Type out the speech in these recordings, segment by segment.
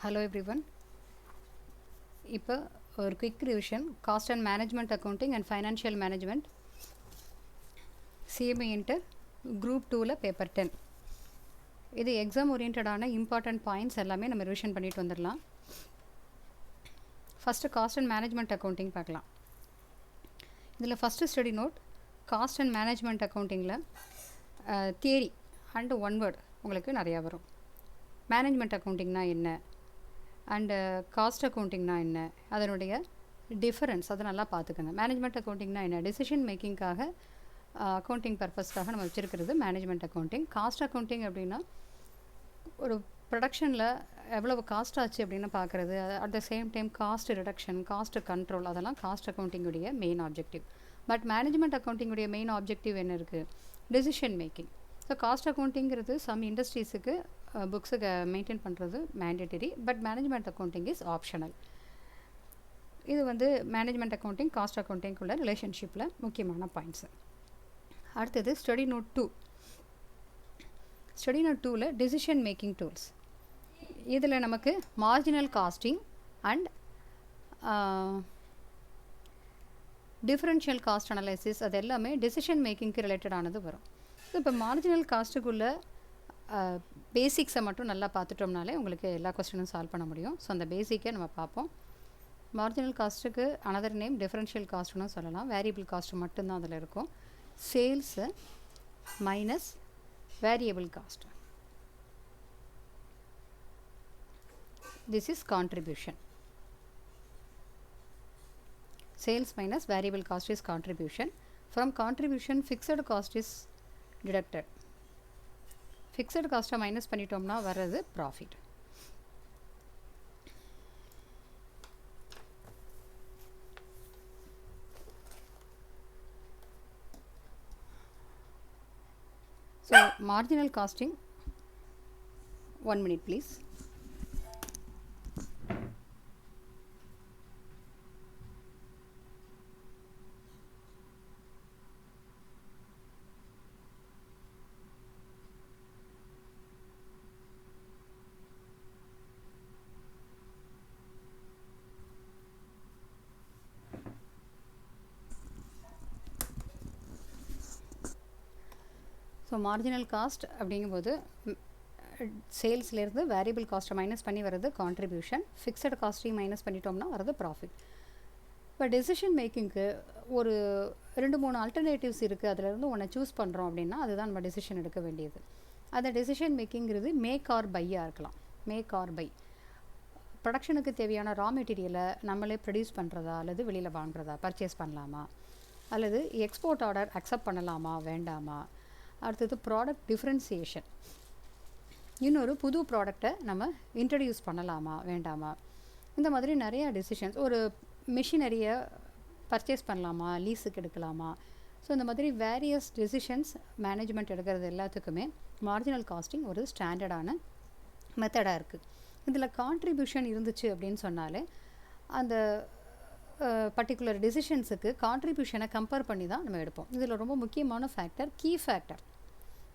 Hello everyone. இப்போ ஒரு quick revision cost and management accounting and financial management CMA inter group 2ல paper 10 இது exam ஓரியன்டான important points எல்லாமே நம்ம ரிவிஷன் பண்ணிட்டு வந்துடலாம். First cost and management accounting பார்க்கலாம். இதில் first study note cost and management அக்கௌண்டிங்கில் தியரி அண்டு ஒன் வேர்டு உங்களுக்கு நிறையா வரும். மேனேஜ்மெண்ட் அக்கௌண்டிங்னா என்ன அண்டு காஸ்ட் அக்கௌண்டிங்னா என்ன, அதனுடைய டிஃபரன்ஸ் அதை நல்லா பார்த்துக்கங்க. மேனேஜ்மெண்ட் அக்கௌண்டிங்னா என்ன, டெசிஷன் மேக்கிங்காக அக்கௌண்டிங் பர்பஸ்க்காக நம்ம வச்சுருக்கிறது மேனேஜ்மெண்ட் அக்கௌண்டிங். காஸ்ட் அக்கௌண்டிங் அப்படின்னா ஒரு ப்ரொடக்ஷனில் எவ்வளவு காஸ்ட் ஆச்சு அப்படின்னு பார்க்குறது, at the same time cost reduction, cost control, அதெல்லாம் காஸ்ட் அக்கௌண்டிங்குடைய மெயின் ஆப்ஜெக்டிவ். பட் மேனேஜ்மெண்ட் அக்கௌண்டிங்குடைய மெயின் ஆப்ஜெக்டிவ் என்ன இருக்குது, டெசிஷன் மேக்கிங். ஸோ காஸ்ட் அக்கௌண்டிங்கிறது சம் இண்டஸ்ட்ரீஸுக்கு புக்ஸுக்கு மெயின்டைன் பண்ணுறது mandatory, but management accounting is optional. இது வந்து மேனேஜ்மெண்ட் அக்கௌண்டிங் காஸ்ட் அக்கௌண்டிங்குள்ள ரிலேஷன்ஷிப்பில் முக்கியமான பாயிண்ட்ஸு. அடுத்தது ஸ்டடி நோட் 2. ஸ்டடி நோட் 2ல் டெசிஷன் மேக்கிங் டூல்ஸ். இதில் நமக்கு marginal costing and differential cost analysis அது எல்லாமே டெசிஷன் மேக்கிங்க்கு ரிலேட்டடானது வரும். ஸோ இப்போ மார்ஜினல் காஸ்ட்டுக்குள்ளே பேசிக்ஸை மட்டும் நல்லா பார்த்துட்டோம்னாலே உங்களுக்கு எல்லா கொஸ்டினும் சால்வ் பண்ண முடியும். ஸோ அந்த பேசிக்கை நம்ம பார்ப்போம். மார்ஜினல் காஸ்ட்டுக்கு அனதர் நேம் டிஃபரன்ஷியல் காஸ்ட்டுன்னு சொல்லலாம். வேரியபிள் காஸ்ட்டு மட்டும்தான் அதில் இருக்கும். Sales minus variable cost, this is contribution. Sales minus variable cost is contribution. From contribution fixed cost is deducted. Fixed cost minus பண்ணிட்டோம்னா வர்றது profit. So marginal costing, 1 minute please. So marginal cost அப்படிங்கும்போது சேல்ஸ்லேருந்து variable காஸ்ட்டை minus பண்ணி வர்றது contribution, fixed காஸ்ட்டையும் minus பண்ணிட்டோம்னா வர்றது profit. இப்போ decision மேக்கிங்க்கு ஒரு 2-3 ஆல்டர்னேட்டிவ்ஸ் இருக்குது, அதிலேருந்து ஒன்றை சூஸ் பண்ணுறோம் அப்படின்னா அதுதான் நம்ம டெசிஷன் எடுக்க வேண்டியது. அந்த டெசிஷன் மேக்கிங்கிறது மேக் ஆர் பையாக இருக்கலாம். மேக் ஆர் பை, ப்ரொடக்ஷனுக்கு தேவையான ரா மெட்டீரியலை நம்மளே ப்ரொடியூஸ் பண்ணுறதா அல்லது வெளியில் வாங்குறதா, பர்ச்சேஸ் பண்ணலாமா, அல்லது எக்ஸ்போர்ட் ஆர்டர் அக்செப்ட் பண்ணலாமா வேண்டாமா, அடுத்தது ப்ராடக்ட் டிஃப்ரென்சியேஷன், இன்னொரு புது ப்ராடக்டை நம்ம இன்ட்ரடியூஸ் பண்ணலாமா வேண்டாமா, இந்த மாதிரி நிறையா டெசிஷன்ஸ். ஒரு மிஷினரியை பர்ச்சேஸ் பண்ணலாமா, லீஸுக்கு எடுக்கலாமா, ஸோ இந்த மாதிரி வேரியஸ் டெசிஷன்ஸ் மேனேஜ்மெண்ட் எடுக்கிறது எல்லாத்துக்குமே மார்ஜினல் காஸ்டிங் ஒரு ஸ்டாண்டர்டான மெத்தடாக இருக்குது. இதில் கான்ட்ரிபியூஷன் இருந்துச்சு அப்படின்னு சொன்னாலே அந்த பர்டிகுலர் டெசிஷன்ஸுக்கு கான்ட்ரிபியூஷனை கம்பேர் பண்ணி தான் நம்ம எடுப்போம். இதில் ரொம்ப முக்கியமான ஃபேக்டர் கீ ஃபேக்டர்.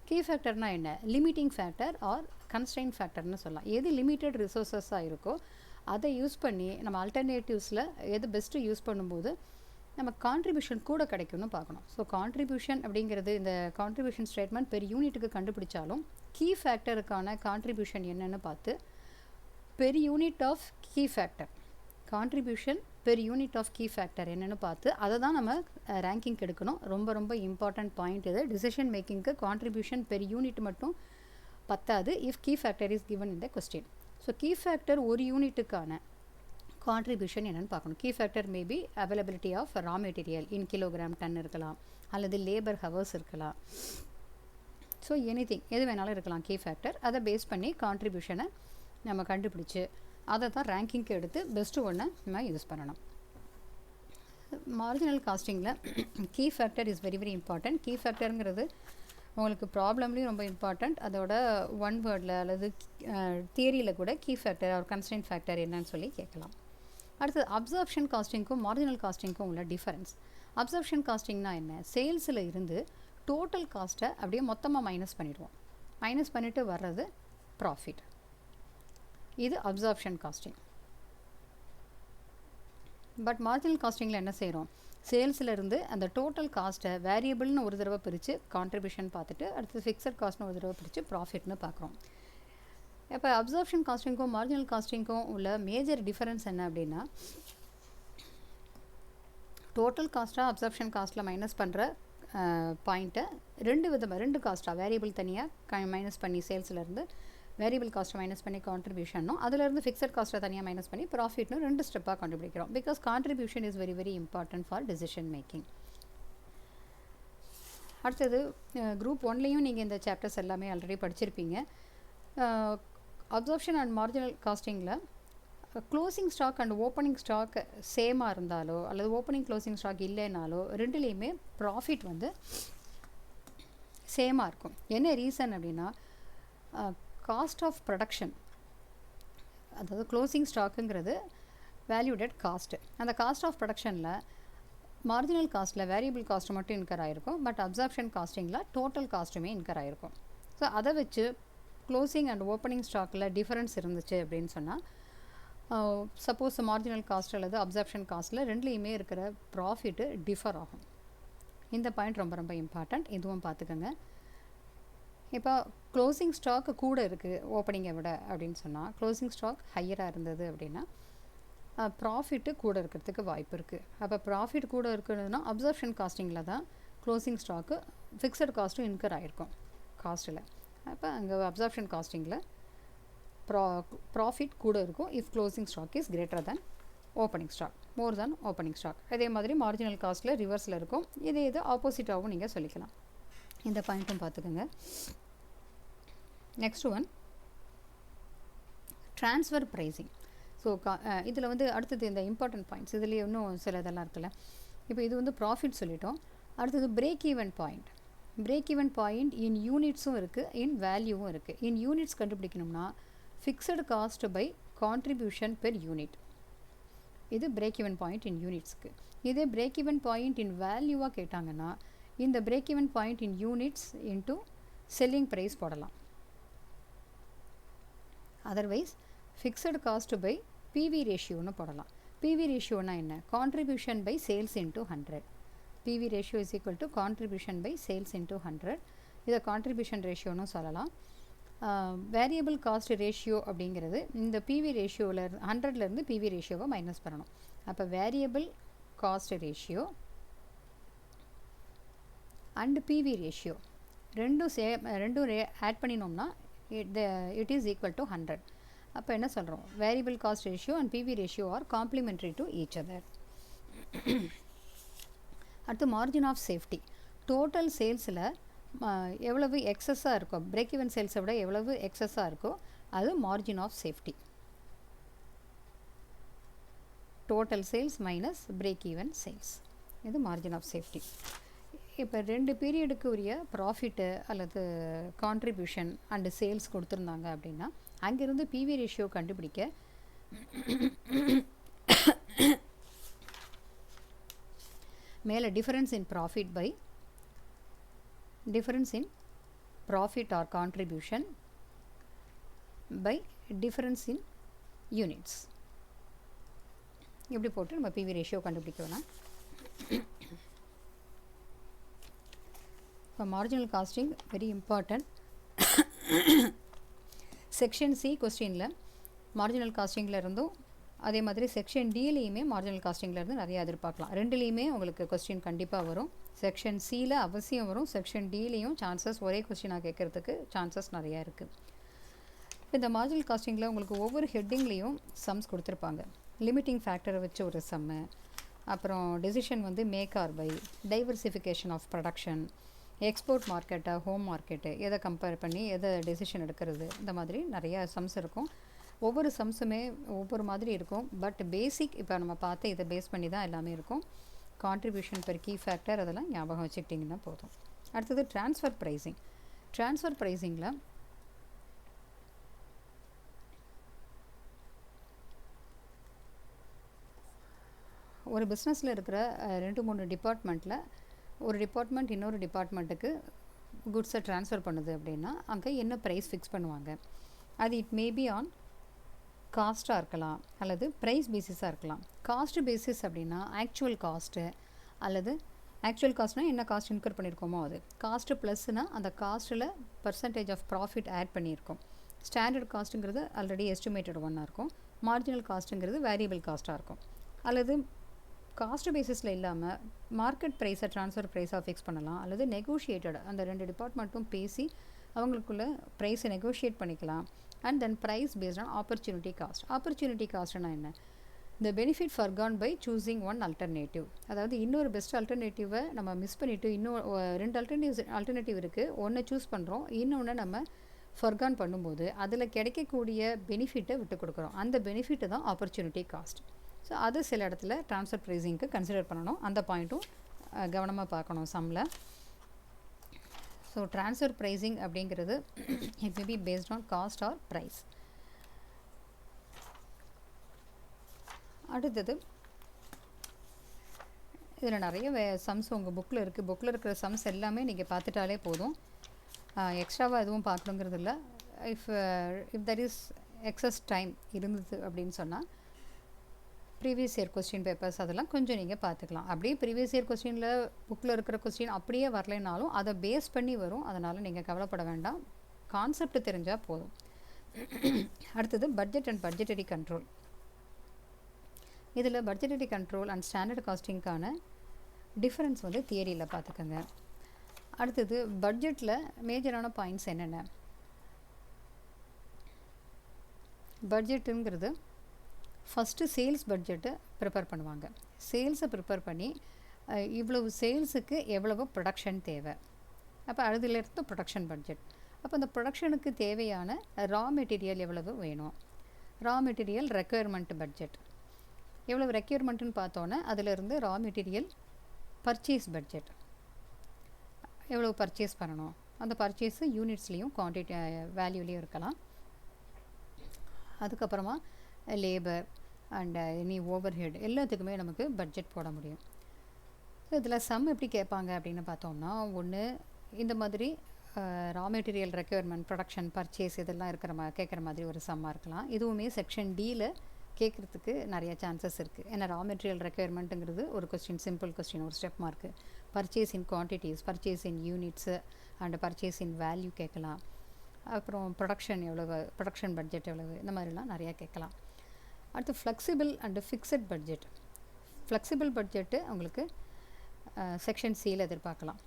கீ ஃபேக்டர்னால் என்ன, லிமிட்டிங் ஃபேக்டர் ஆர் கன்ஸ்ட்ரெயின்ட் ஃபேக்டர்னு சொல்லலாம். எது லிமிட்டட் ரிசோர்ஸஸாக இருக்கோ அதை யூஸ் பண்ணி நம்ம ஆல்டர்னேட்டிவ்ஸில் எது பெஸ்ட்டு யூஸ் பண்ணும்போது நம்ம கான்ட்ரிபியூஷன் கூட கிடைக்கும்னு பார்க்கணும். ஸோ கான்ட்ரிபியூஷன் அப்படிங்கிறது இந்த கான்ட்ரிபியூஷன் ஸ்டேட்மெண்ட் பெர் யூனிட்டுக்கு கண்டுபிடிச்சாலும் கீ ஃபேக்டருக்கான கான்ட்ரிபியூஷன் என்னென்னு பார்த்து per unit of key factor, contribution per unit of key factor என்னென்னு பார்த்து அதை தான் நம்ம ரேங்கிங் எடுக்கணும். ரொம்ப ரொம்ப இம்பார்ட்டண்ட் பாயிண்ட் இது. டிசிஷன் மேக்கிங்க்கு கான்ட்ரிபியூஷன் பெர் யூனிட் மட்டும் பத்தாது if key factor is given in the question. So key factor ஒரு யூனிட்டுக்கான கான்ட்ரிபியூஷன் என்னென்னு பார்க்கணும். Key factor maybe availability of raw material in kilogram ton இருக்கலாம், அல்லது லேபர் ஹவர்ஸ் இருக்கலாம். ஸோ எனிதிங் எது வேணாலும் இருக்கலாம் கீ ஃபேக்டர். அதை பேஸ் பண்ணி கான்ட்ரிபியூஷனை நம்ம கண்டுபிடிச்சி அதை தான் ரேங்கிங்க்கு எடுத்து பெஸ்ட்டு ஒன்று நம்ம யூஸ் பண்ணணும். மார்ஜினல் காஸ்டிங்கில் key factor is very very important. Key ஃபேக்டருங்கிறது உங்களுக்கு ப்ராப்ளம்லேயும் ரொம்ப இம்பார்ட்டண்ட். அதோட ஒன் வேர்டில் அல்லது தியரியில் கூட கீ ஃபேக்டர் ஒரு கன்ஸ்டன்ட் ஃபேக்டர் என்னன்னு சொல்லி கேட்கலாம். அடுத்தது அப்சர்ப்ஷன் காஸ்டிங்க்கும் மார்ஜினல் காஸ்டிங்க்கும் உள்ள டிஃபரன்ஸ். அப்சர்ப்ஷன் காஸ்டிங்னா என்ன, சேல்ஸில் இருந்து டோட்டல் காஸ்ட்டை அப்படியே மொத்தமாக மைனஸ் பண்ணிடுவோம். மைனஸ் பண்ணிவிட்டு வர்றது ப்ராஃபிட். இது அப்சார்ப்ஷன் காஸ்டிங். பட் மார்ஜினல் காஸ்டிங்கில் என்ன செய்கிறோம், சேல்ஸ்லேருந்து அந்த டோட்டல் காஸ்ட்டை வேரியபிள்னு ஒரு தடவை பிரித்து கான்ட்ரிபியூஷன் பார்த்துட்டு அடுத்து ஃபிக்ஸட் காஸ்ட்னு ஒரு தடவை பிரித்து ப்ராஃபிட்னு பார்க்குறோம். இப்போ அப்சார்ப்ஷன் காஸ்டிங்க்கும் மார்ஜினல் காஸ்டிங்க்கும் உள்ள மேஜர் டிஃபரன்ஸ் என்ன அப்படின்னா, டோட்டல் காஸ்ட்டாக அப்சார்ப்ஷன் காஸ்ட்டில் மைனஸ் பண்ணுற பாயிண்ட்டை ரெண்டு காஸ்ட்டாக வேரியபிள் தனியாக மைனஸ் பண்ணி சேல்ஸ்லேருந்து வேரியபிள் காஸ்ட்டை மைனஸ் பண்ணி கான்ட்ரிபியூஷனும் அதிலேருந்து ஃபிக்ஸட் காஸ்ட்டை தனியாக மைனஸ் பண்ணி ப்ராஃபிட்னு 2 ஸ்டெப்பாக கண்டுபிடிக்கிறோம். Because contribution is very very important for decision making. அடுத்தது குரூப் 1லேயும் நீங்கள் இந்த சாப்டர்ஸ் எல்லாமே ஆல்ரெடி படிச்சிருப்பீங்க. அப்சார்ப்ஷன் அண்ட் மார்ஜினல் காஸ்டிங்கில் closing stock and opening stock சேமாக இருந்தாலோ அல்லது ஓப்பனிங் க்ளோசிங் ஸ்டாக் இல்லைனாலோ ரெண்டுலேயுமே ப்ராஃபிட் வந்து சேமாக இருக்கும். என்ன ரீசன் அப்படின்னா, காஸ்ட் ஆஃப் ப்ரொடக்ஷன், அதாவது க்ளோசிங் ஸ்டாக்குங்கிறது வேல்யூடட் காஸ்ட்டு. அந்த காஸ்ட் ஆஃப் ப்ரொடக்ஷனில் மார்ஜினல் காஸ்ட்டில் வேரியபிள் காஸ்ட்டு மட்டும் இன்கர் ஆகிருக்கும். பட் அப்சார்ப்ஷன் காஸ்டிங்கில் டோட்டல் காஸ்ட்டுமே இன்கர் ஆகிருக்கும். ஸோ அதை வச்சு க்ளோசிங் அண்ட் ஓப்பனிங் ஸ்டாக்கில் டிஃபரன்ஸ் இருந்துச்சு அப்படின்னு சொன்னால், சப்போஸ் மார்ஜினல் காஸ்ட் அல்லது அப்சார்ப்ஷன் காஸ்ட்டில் ரெண்டுலேயுமே இருக்கிற ப்ராஃபிட்டு டிஃபர் ஆகும். இந்த பாயிண்ட் ரொம்ப ரொம்ப இம்பார்ட்டண்ட், இதுவும் பார்த்துக்கோங்க. இப்போ க்ளோசிங் ஸ்டாக் கூட இருக்குது ஓப்பனிங்கை விட அப்படின்னு சொன்னால், க்ளோசிங் ஸ்டாக் ஹையராக இருந்தது அப்படின்னா ப்ராஃபிட்டு கூட இருக்கிறதுக்கு வாய்ப்பு இருக்குது. அப்போ ப்ராஃபிட் கூட இருக்குதுன்னா அப்சார்ப்ஷன் காஸ்டிங்கில் தான் க்ளோசிங் ஸ்டாக்கு ஃபிக்ஸட் காஸ்ட்டும் இன்கர் ஆகிருக்கும் காஸ்ட்டில். அப்போ அங்கே அப்சார்ப்ஷன் காஸ்டிங்கில் ப்ராஃபிட் கூட இருக்கும் if closing stock is greater than opening stock, more than opening stock. அதே மாதிரி மார்ஜினல் காஸ்ட்டில் ரிவர்ஸில் இருக்கும். இது ஆப்போசிட்டாகவும் நீங்கள் சொல்லிக்கலாம். இந்த பாயிண்ட்டும் பார்த்துக்கோங்க. Next one, transfer pricing. So இதில் வந்து அடுத்தது இந்த இம்பார்ட்டன்ட் பாயிண்ட்ஸ் இதுலேயே இன்னும் சில இதெல்லாம் இருக்குல்ல. இப்போ இது வந்து ப்ராஃபிட் சொல்லிட்டோம். அடுத்தது break even point. Break even point in யூனிட்ஸும் இருக்குது, இன் வேல்யூவும் இருக்குது. இன் யூனிட்ஸ் கண்டுபிடிக்கணும்னா fixed cost by contribution per unit. இது பிரேக் ஈவன் பாயிண்ட் இன் யூனிட்ஸ்க்கு. இதே பிரேக் ஈவன் பாயிண்ட் இன் வேல்யூவாக கேட்டாங்கன்னா இந்த break even point in units into selling price போடலாம். Otherwise fixed cost by PV ரேஷியோன்னு போடலாம். பிவி ரேஷியோனா என்ன, contribution by sales into 100. PV ratio is equal to contribution by sales into 100. இதை contribution ரேஷியோன்னு சொல்லலாம். வேரியபிள் காஸ்ட் ரேஷியோ அப்படிங்கிறது இந்த PV ரேஷியோவில் 100லேருந்து பிவி ரேஷியோவை மைனஸ் பண்ணணும். அப்போ variable cost ratio and PV ratio ரெண்டும் ஆட் பண்ணினோம்னா இட் இஸ் ஈக்குவல் டு 100. அப்போ என்ன சொல்கிறோம், variable cost ratio and PV ratio are complementary to each other. அடுத்து மார்ஜின் ஆஃப் சேஃப்டி. டோட்டல் சேல்ஸில் எவ்வளவு எக்ஸஸாக இருக்கோ, பிரேக் ஈவன் சேல்ஸை விட எவ்வளவு எக்ஸஸாக இருக்கோ அது margin of safety. Total sales minus break even sales, இது மார்ஜின் ஆஃப் சேஃப்டி. இப்போ 2 பீரியடுக்கு உரிய ப்ராஃபிட்டு அல்லது கான்ட்ரிபியூஷன் அண்டு சேல்ஸ் கொடுத்துருந்தாங்க அப்படின்னா அங்கேருந்து பிவி ரேஷியோ கண்டுபிடிக்க மேலே difference in profit by difference in profit or contribution by difference in units இப்படி போட்டு நம்ம பிவி ரேஷியோ கண்டுபிடிக்கணும். இப்போ marginal costing very important. Section C கொஸ்டினில் மார்ஜினல் காஸ்டிங்கில் இருந்தும் அதே மாதிரி செக்ஷன் டிலேயுமே மார்ஜினல் காஸ்டிங்கில் இருந்து நிறையா எதிர்பார்க்கலாம். ரெண்டுலேயுமே உங்களுக்கு கொஸ்டின் கண்டிப்பாக வரும். செக்ஷன் சியில் அவசியம் வரும், செக்ஷன் டிலேயும் சான்சஸ் ஒரே கொஸ்டினாக கேட்குறதுக்கு சான்சஸ் நிறையா இருக்குது. இப்போ இந்த மார்ஜினல் காஸ்டிங்கில் உங்களுக்கு ஒவ்வொரு ஹெட்டிங்லேயும் சம்ஸ் கொடுத்துருப்பாங்க. லிமிட்டிங் ஃபேக்டரை வச்சு ஒரு சம்மு, அப்புறம் டெசிஷன் வந்து make or buy, diversification of production, export மார்க்கெட்டை ஹோம் மார்க்கெட்டு எதை கம்பேர் பண்ணி எதை டெசிஷன் எடுக்கிறது, இந்த மாதிரி நிறையா சம்ஸ் இருக்கும். ஒவ்வொரு சம்ஸுமே ஒவ்வொரு மாதிரி இருக்கும். பட் பேசிக் இப்போ நம்ம பார்த்து இதை பேஸ் பண்ணி தான் எல்லாமே இருக்கும். கான்ட்ரிபியூஷன் பெர் கீ ஃபேக்டர் அதெல்லாம் ஞாபகம் வச்சுக்கிட்டிங்கன்னா போதும். அடுத்தது ட்ரான்ஸ்ஃபர் ப்ரைஸிங். ட்ரான்ஸ்ஃபர் ப்ரைஸிங்கில் ஒரு பிஸ்னஸில் இருக்கிற 2-3 டிபார்ட்மெண்ட்டில் ஒரு டிபார்ட்மெண்ட் இன்னொரு டிபார்ட்மெண்ட்டுக்கு குட்ஸை ட்ரான்ஸ்ஃபர் பண்ணுது அப்படின்னா அங்கே என்ன ப்ரைஸ் ஃபிக்ஸ் பண்ணுவாங்க. அது இட் மேபி ஆன் காஸ்ட்டாக இருக்கலாம் அல்லது ப்ரைஸ் பேசிஸாக இருக்கலாம். காஸ்ட் பேசிஸ் அப்படின்னா ஆக்சுவல் காஸ்ட்டு அல்லது ஆக்சுவல் காஸ்ட்னால் என்ன காஸ்ட் இன்கர் பண்ணியிருக்கோமோ அது. காஸ்ட்டு ப்ளஸ்னால் அந்த காஸ்ட்டில் பர்சன்டேஜ் ஆஃப் ப்ராஃபிட் ஆட் பண்ணியிருக்கோம். ஸ்டாண்டர்ட் காஸ்ட்டுங்கிறது ஆல்ரெடி எஸ்டிமேட்டட் ஒன்னாக இருக்கும். மார்ஜினல் காஸ்ட்டுங்கிறது வேரியபிள் காஸ்ட்டாக இருக்கும். அல்லது காஸ்ட் பேசிஸில் இல்லாமல் மார்க்கெட் ப்ரைஸை ட்ரான்ஸ்ஃபர் ப்ரைஸாக ஃபிக்ஸ் பண்ணலாம். அல்லது நெகோஷியேட்டட் அந்த 2 டிபார்ட்மெண்ட்டும் பேசி அவங்களுக்குள்ள ப்ரைஸை நெகோஷியேட் பண்ணிக்கலாம். And then price based on opportunity cost. Opportunity காஸ்ட்னா என்ன? the benefit forgone by choosing one alternative. அதாவது இன்னொரு பெஸ்ட் ஆல்டர்னேட்டிவை நம்ம மிஸ் பண்ணிவிட்டு இன்னும் 2 ஆல்டர்னேட்டிவ் இருக்குது, ஒன்றை சூஸ் பண்ணுறோம், இன்னொன்று நம்ம ஃபர்கான் பண்ணும்போது அதில் கிடைக்கக்கூடிய பெனிஃபிட்டை விட்டு கொடுக்குறோம். அந்த பெனிஃபிட்டு தான் ஆப்பர்ச்சுனிட்டி காஸ்ட். ஸோ அது சில இடத்துல ட்ரான்ஸ்ஃபர் ப்ரைஸிங்க்கு கன்சிடர் பண்ணணும். அந்த பாயிண்ட்டும் கவனமாக பார்க்கணும் சம்மில். ஸோ ட்ரான்ஸ்ஃபர் ப்ரைஸிங் அப்படிங்கிறது it may be based on cost or price. அடுத்தது இதில் நிறைய சம்ஸ் உங்கள் புக்கில் இருக்குது. புக்கில் இருக்கிற சம்ஸ் எல்லாமே நீங்கள் பார்த்துட்டாலே போதும். எக்ஸ்ட்ராவாக எதுவும் பார்க்கணுங்கிறது இல்லை. If that is excess time இருந்தது அப்படின்னு சொன்னால் ப்ரீவியஸ் இயர் கொஸ்டின் பேப்பர்ஸ் அதெல்லாம் கொஞ்சம் நீங்கள் பார்த்துக்கலாம். அப்படியே ப்ரீவியஸ் இயர் கொஸ்டினில் புக்கில் இருக்கிற கொஸ்டின் அப்படியே வரலைனாலும் அதை பேஸ் பண்ணி வரும். அதனால் நீங்கள் கவலைப்பட வேண்டாம், கான்செப்ட் தெரிஞ்சால் போதும். அடுத்தது பட்ஜெட் அண்ட் பட்ஜெட்டரி கண்ட்ரோல். இதில் பட்ஜெட்டரி கண்ட்ரோல் அண்ட் ஸ்டாண்டர்ட் காஸ்டிங்க்கான டிஃப்ரென்ஸ் வந்து தியரியில் பார்த்துக்கோங்க. அடுத்தது பட்ஜெட்டில் மேஜரான பாயிண்ட்ஸ் என்னென்ன? பட்ஜெட்டுங்கிறது ஃபஸ்ட்டு சேல்ஸ் பட்ஜெட்டை ப்ரிப்பேர் பண்ணுவாங்க. சேல்ஸை ப்ரிப்பேர் பண்ணி இவ்வளவு சேல்ஸுக்கு எவ்வளவு ப்ரொடக்ஷன் தேவை, அப்போ அதிலிருந்து ப்ரொடக்ஷன் பட்ஜெட். அப்போ அந்த ப்ரொடக்ஷனுக்கு தேவையான ரா மெட்டீரியல் எவ்வளவு வேணும், ரா மெட்டீரியல் ரெக்குயர்மெண்ட் பட்ஜெட். எவ்வளவு ரெக்யூர்மெண்ட்டுன்னு பார்த்தோன்னே அதிலிருந்து ரா மெட்டீரியல் பர்ச்சேஸ் பட்ஜெட், எவ்வளோ பர்ச்சேஸ் பண்ணணும், அந்த பர்ச்சேஸு யூனிட்ஸ்லேயும் குவான்டிட்டி வேல்யூலேயும் இருக்கலாம். அதுக்கப்புறமா labour and any over head எல்லாத்துக்குமே நமக்கு பட்ஜெட் போட முடியும். ஸோ இதில் சம் எப்படி கேட்பாங்க அப்படின்னு பார்த்தோம்னா, ஒன்று இந்த மாதிரி raw material requirement, production, purchase இதெல்லாம் கேட்குற மாதிரி ஒரு சம்மாக இருக்கலாம். இதுவுமே செக்ஷன் டியில் கேட்குறதுக்கு நிறைய சான்சஸ் இருக்குது. ஏன்னா ரா மெட்டீரியல் ரெக்யர்மெண்ட்டுங்கிறது ஒரு கொஸ்டின், சிம்பிள் கொஸ்டின், ஒரு step mark. Purchase in quantities, purchase in units and purchase in value கேட்கலாம். அப்புறம் ப்ரொடக்ஷன் எவ்வளவு, ப்ரொடக்ஷன் பட்ஜெட் எவ்வளவு, இந்த மாதிரிலாம் நிறையா கேட்கலாம். அடுத்து flexible and fixed budget. Flexible budget உங்களுக்கு செக்ஷன் சியில் எதிர்பார்க்கலாம்.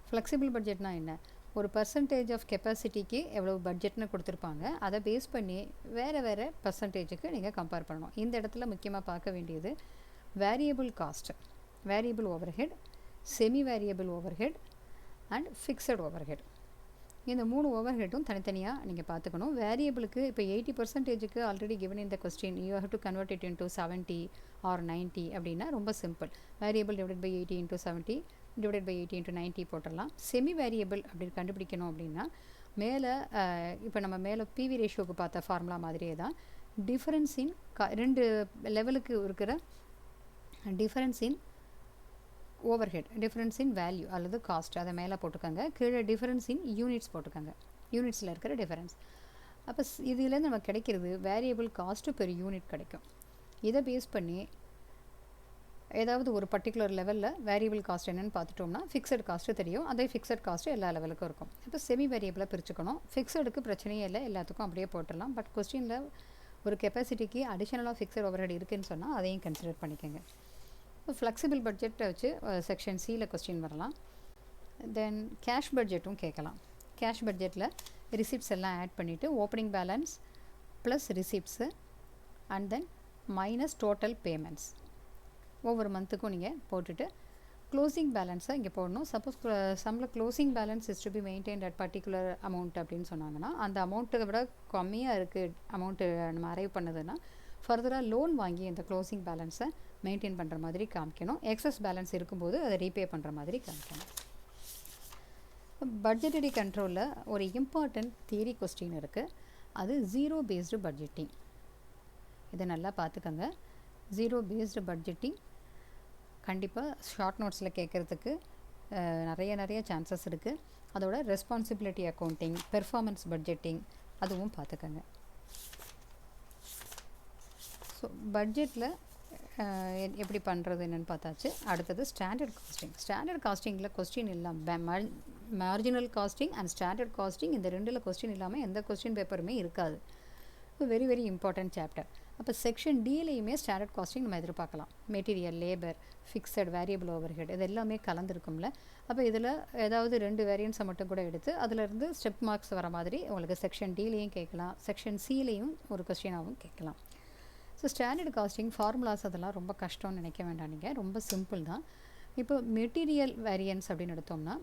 ஃப்ளெக்சிபிள் பட்ஜெட்னால் என்ன? ஒரு பர்சன்டேஜ் ஆஃப் கெப்பாசிட்டிக்கு எவ்வளோ பட்ஜெட்னு கொடுத்துருப்பாங்க, அதை பேஸ் பண்ணி வேறு பர்சன்டேஜுக்கு நீங்கள் கம்பேர் பண்ணணும். இந்த இடத்துல முக்கியமாக பார்க்க வேண்டியது variable cost, variable over head, semi variable over head and fixed over head. இந்த 3 ஓவர் ஹெட்டும் தனித்தனியாக நீங்கள் பார்த்துக்கணும். வேரியபிளுக்கு இப்போ 80% ஆல்ரெடி கிவன் இந்த question, you have to convert it into 70 or 90 அப்படின்னா ரொம்ப simple. Variable divided by 80 into 70 divided by 80 into 90 போட்டுடலாம். செமி வேரியபிள் அப்படி கண்டுபிடிக்கணும் அப்படின்னா மேலே இப்போ நம்ம மேலே பிவி ரேஷியோக்கு பார்த்த ஃபார்முலா மாதிரியே தான் டிஃபரன்ஸ் இன் 2 லெவலுக்கு இருக்கிற டிஃபரன்ஸ் இன் ஓவர் ஹெட், டிஃபரன்ஸ் இன் வேல்யூ அல்லது காஸ்ட் அதை மேலே போட்டுக்கோங்க. கீழே டிஃபரன்ஸ் இன் யூனிட்ஸ் போட்டுக்கோங்க, யூனிட்ஸில் இருக்கிற டிஃபரன்ஸ். அப்போ இதுலேருந்து நமக்கு கிடைக்கிறது வேரியபிள் காஸ்ட்டு பெர் யூனிட் கிடைக்கும். இதை பேஸ் பண்ணி ஏதாவது ஒரு பர்டிகுலர் லெவலில் வேரியபிள் காஸ்ட் என்னென்னு பார்த்துட்டோம்னா ஃபிக்ஸட் காஸ்ட்டு தெரியும். அதே ஃபிக்ஸட் காஸ்ட்டு எல்லா லெவலுக்கும் இருக்கும். இப்போ செமி வேரியபிளாக பிரிச்சுக்கணும். ஃபிக்ஸடுக்கு பிரச்சனையே இல்லை, எல்லாத்துக்கும் அப்படியே போட்டுடலாம். பட் கொஸ்டினில் ஒரு கெப்பாசிட்டிக்கு அடிஷனலாக ஃபிக்ஸட் ஓவர் ஹெட் இருக்குதுன்னு சொன்னால் அதையும் கன்சிடர் பண்ணிக்கோங்க. ஃப்ளெக்சிபிள் பட்ஜெட்டை வச்சு செக்ஷன் சியில் கொஸ்டின் வரலாம். தென் கேஷ் பட்ஜெட்டும் கேட்கலாம். கேஷ் பட்ஜெட்டில் ரிசிப்ட்ஸ் எல்லாம் ஆட் பண்ணிவிட்டு opening balance plus receipts and then minus total payments ஒவ்வொரு மந்த்துக்கும் நீங்கள் போட்டுட்டு க்ளோசிங் பேலன்ஸை இங்கே போடணும். சப்போஸ் சம்மில் closing balance is to be maintained at particular amount அப்படின்னு சொன்னாங்கன்னா அந்த அமௌண்ட்டை விட கம்மியாக இருக்குது அமௌண்ட்டு நம்ம அரைவ் பண்ணதுன்னா ஃபர்தராக லோன் வாங்கி அந்த க்ளோசிங் பேலன்ஸை மெயின்டைன் பண்ணுற மாதிரி காமிக்கணும். எக்ஸஸ் பேலன்ஸ் இருக்கும்போது அதை ரீபே பண்ணுற மாதிரி காமிக்கணும். பட்ஜெட்டரி கண்ட்ரோலில் ஒரு இம்பார்ட்டண்ட் தியரி கொஸ்டின் இருக்குது. அது ஜீரோ பேஸ்டு பட்ஜெட்டிங். இதை நல்லா பார்த்துக்கோங்க. ஜீரோ பேஸ்டு பட்ஜெட்டிங் கண்டிப்பாக ஷார்ட் நோட்ஸில் கேட்குறதுக்கு நிறைய சான்சஸ் இருக்குது. அதோட ரெஸ்பான்சிபிலிட்டி அக்கௌண்டிங், பெர்ஃபார்மன்ஸ் பட்ஜெட்டிங் அதுவும் பார்த்துக்கோங்க. ஸோ பட்ஜெட்டில் எப்படி பண்ணுறது என்னென்னு பார்த்தாச்சு. அடுத்தது ஸ்டாண்டர்ட் காஸ்டிங். ஸ்டாண்டர்ட் காஸ்டிங்கில் கொஸ்டின் இல்லாமல் marginal costing and standard costing இந்த ரெண்டில் கொஸ்டின் இல்லாமல் எந்த கொஸ்டின் பேப்பருமே இருக்காது. So very very important chapter. அப்போ செக்ஷன் டிலையுமே ஸ்டாண்டர்ட் காஸ்டிங் நம்ம எதிர்பார்க்கலாம். Material, labour, fixed, variable overhead இது எல்லாமே கலந்துருக்கும்ல. அப்போ இதில் ஏதாவது 2 வேரியன்ஸை மட்டும் கூட எடுத்து அதிலிருந்து ஸ்டெப் மார்க்ஸ் வர மாதிரி உங்களுக்கு செக்ஷன் டிலையும் கேட்கலாம், செக்ஷன் சிலையும் ஒரு கொஸ்டினாகவும் கேட்கலாம். ஸோ ஸ்டாண்டர்ட் காஸ்டிங் ஃபார்முலாஸ் அதெல்லாம் ரொம்ப கஷ்டம்னு நினைக்க வேண்டாம் நீங்கள், ரொம்ப சிம்பிள் தான். இப்போ மெட்டீரியல் வேரியன்ஸ் அப்படின்னு எடுத்தோம்னா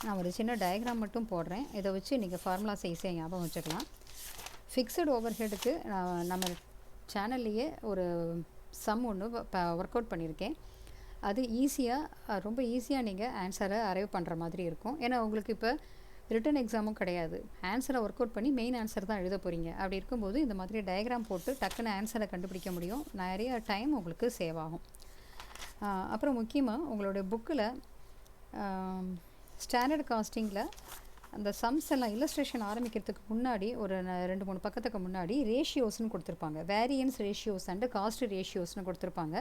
நான் ஒரு சின்ன டயக்ராம் மட்டும் போடுறேன். இதை வச்சு நீங்கள் ஃபார்முலாஸ் ஈஸியாக ஞாபகம் வச்சுக்கலாம். ஃபிக்ஸட் ஓவர்ஹெட்டுக்கு நம்ம சேனல்லையே ஒரு சம் ஒன்று ஒர்க் அவுட் பண்ணியிருக்கேன். அது ஈஸியாக, ரொம்ப ஈஸியாக நீங்கள் ஆன்சரை அரைவ் பண்ணுற மாதிரி இருக்கும். ஏன்னா உங்களுக்கு இப்போ ரிட்டன் எக்ஸாமும் கிடையாது, ஆன்சரை ஒர்க் அவுட் பண்ணி மெயின் ஆன்சர் தான் எழுத போகிறீங்க. அப்படி இருக்கும்போது இந்த மாதிரி டயக்ராம் போட்டு டக்குன்னு ஆன்சரை கண்டுபிடிக்க முடியும். நிறைய டைம் உங்களுக்கு சேவ் ஆகும். அப்புறம் முக்கியமாக உங்களுடைய புக்கில் ஸ்டாண்டர்ட் காஸ்டிங்கில் அந்த சம்ஸ் எல்லாம் இல்லஸ்ட்ரேஷன் ஆரம்பிக்கிறதுக்கு முன்னாடி ஒரு 2-3 பக்கத்துக்கு முன்னாடி ரேஷியோஸ்னு கொடுத்துருப்பாங்க. வேரியன்ஸ் ரேஷியோஸ் அண்டு காஸ்ட் ரேஷியோஸ்னு கொடுத்துருப்பாங்க.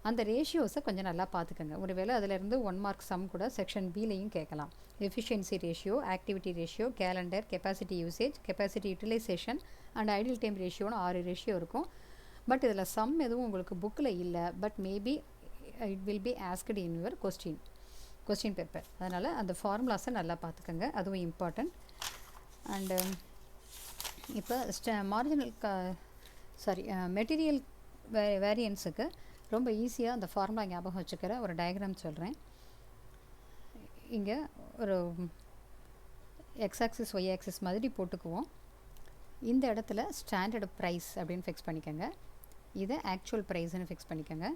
அந்த ரேஷியோஸை கொஞ்சம் நல்லா பார்த்துக்கோங்க. ஒருவேளை அதிலேருந்து 1 மார்க் சம் கூட செக்ஷன் பிலையும் கேட்கலாம். Efficiency ratio, activity ratio, calendar, capacity usage, capacity utilisation and ideal time ரேஷியோன்னு 6 ரேஷியோ இருக்கும். பட் இதில் சம் எதுவும் உங்களுக்கு புக்கில் இல்லை. But maybe it will be asked in your question paper. அதனால் அந்த ஃபார்முலாஸை நல்லா பார்த்துக்கோங்க, அதுவும் இம்பார்ட்டண்ட். அண்டு இப்போ மார்ஜினல் மெட்டீரியல் வேரியன்ஸுக்கு ரொம்ப ஈஸியாக அந்த ஃபார்முலா ஞாபகம் வச்சுக்கிற ஒரு டயக்ராம் சொல்கிறேன். இங்கே ஒரு எக்ஸ் ஆக்சிஸ் ஒய் ஆக்சிஸ் மாதிரி போட்டுக்குவோம். இந்த இடத்துல ஸ்டாண்டர்டு ப்ரைஸ் அப்படின்னு ஃபிக்ஸ் பண்ணிக்கோங்க. இதை ஆக்சுவல் ப்ரைஸ்ன்னு ஃபிக்ஸ் பண்ணிக்கோங்க.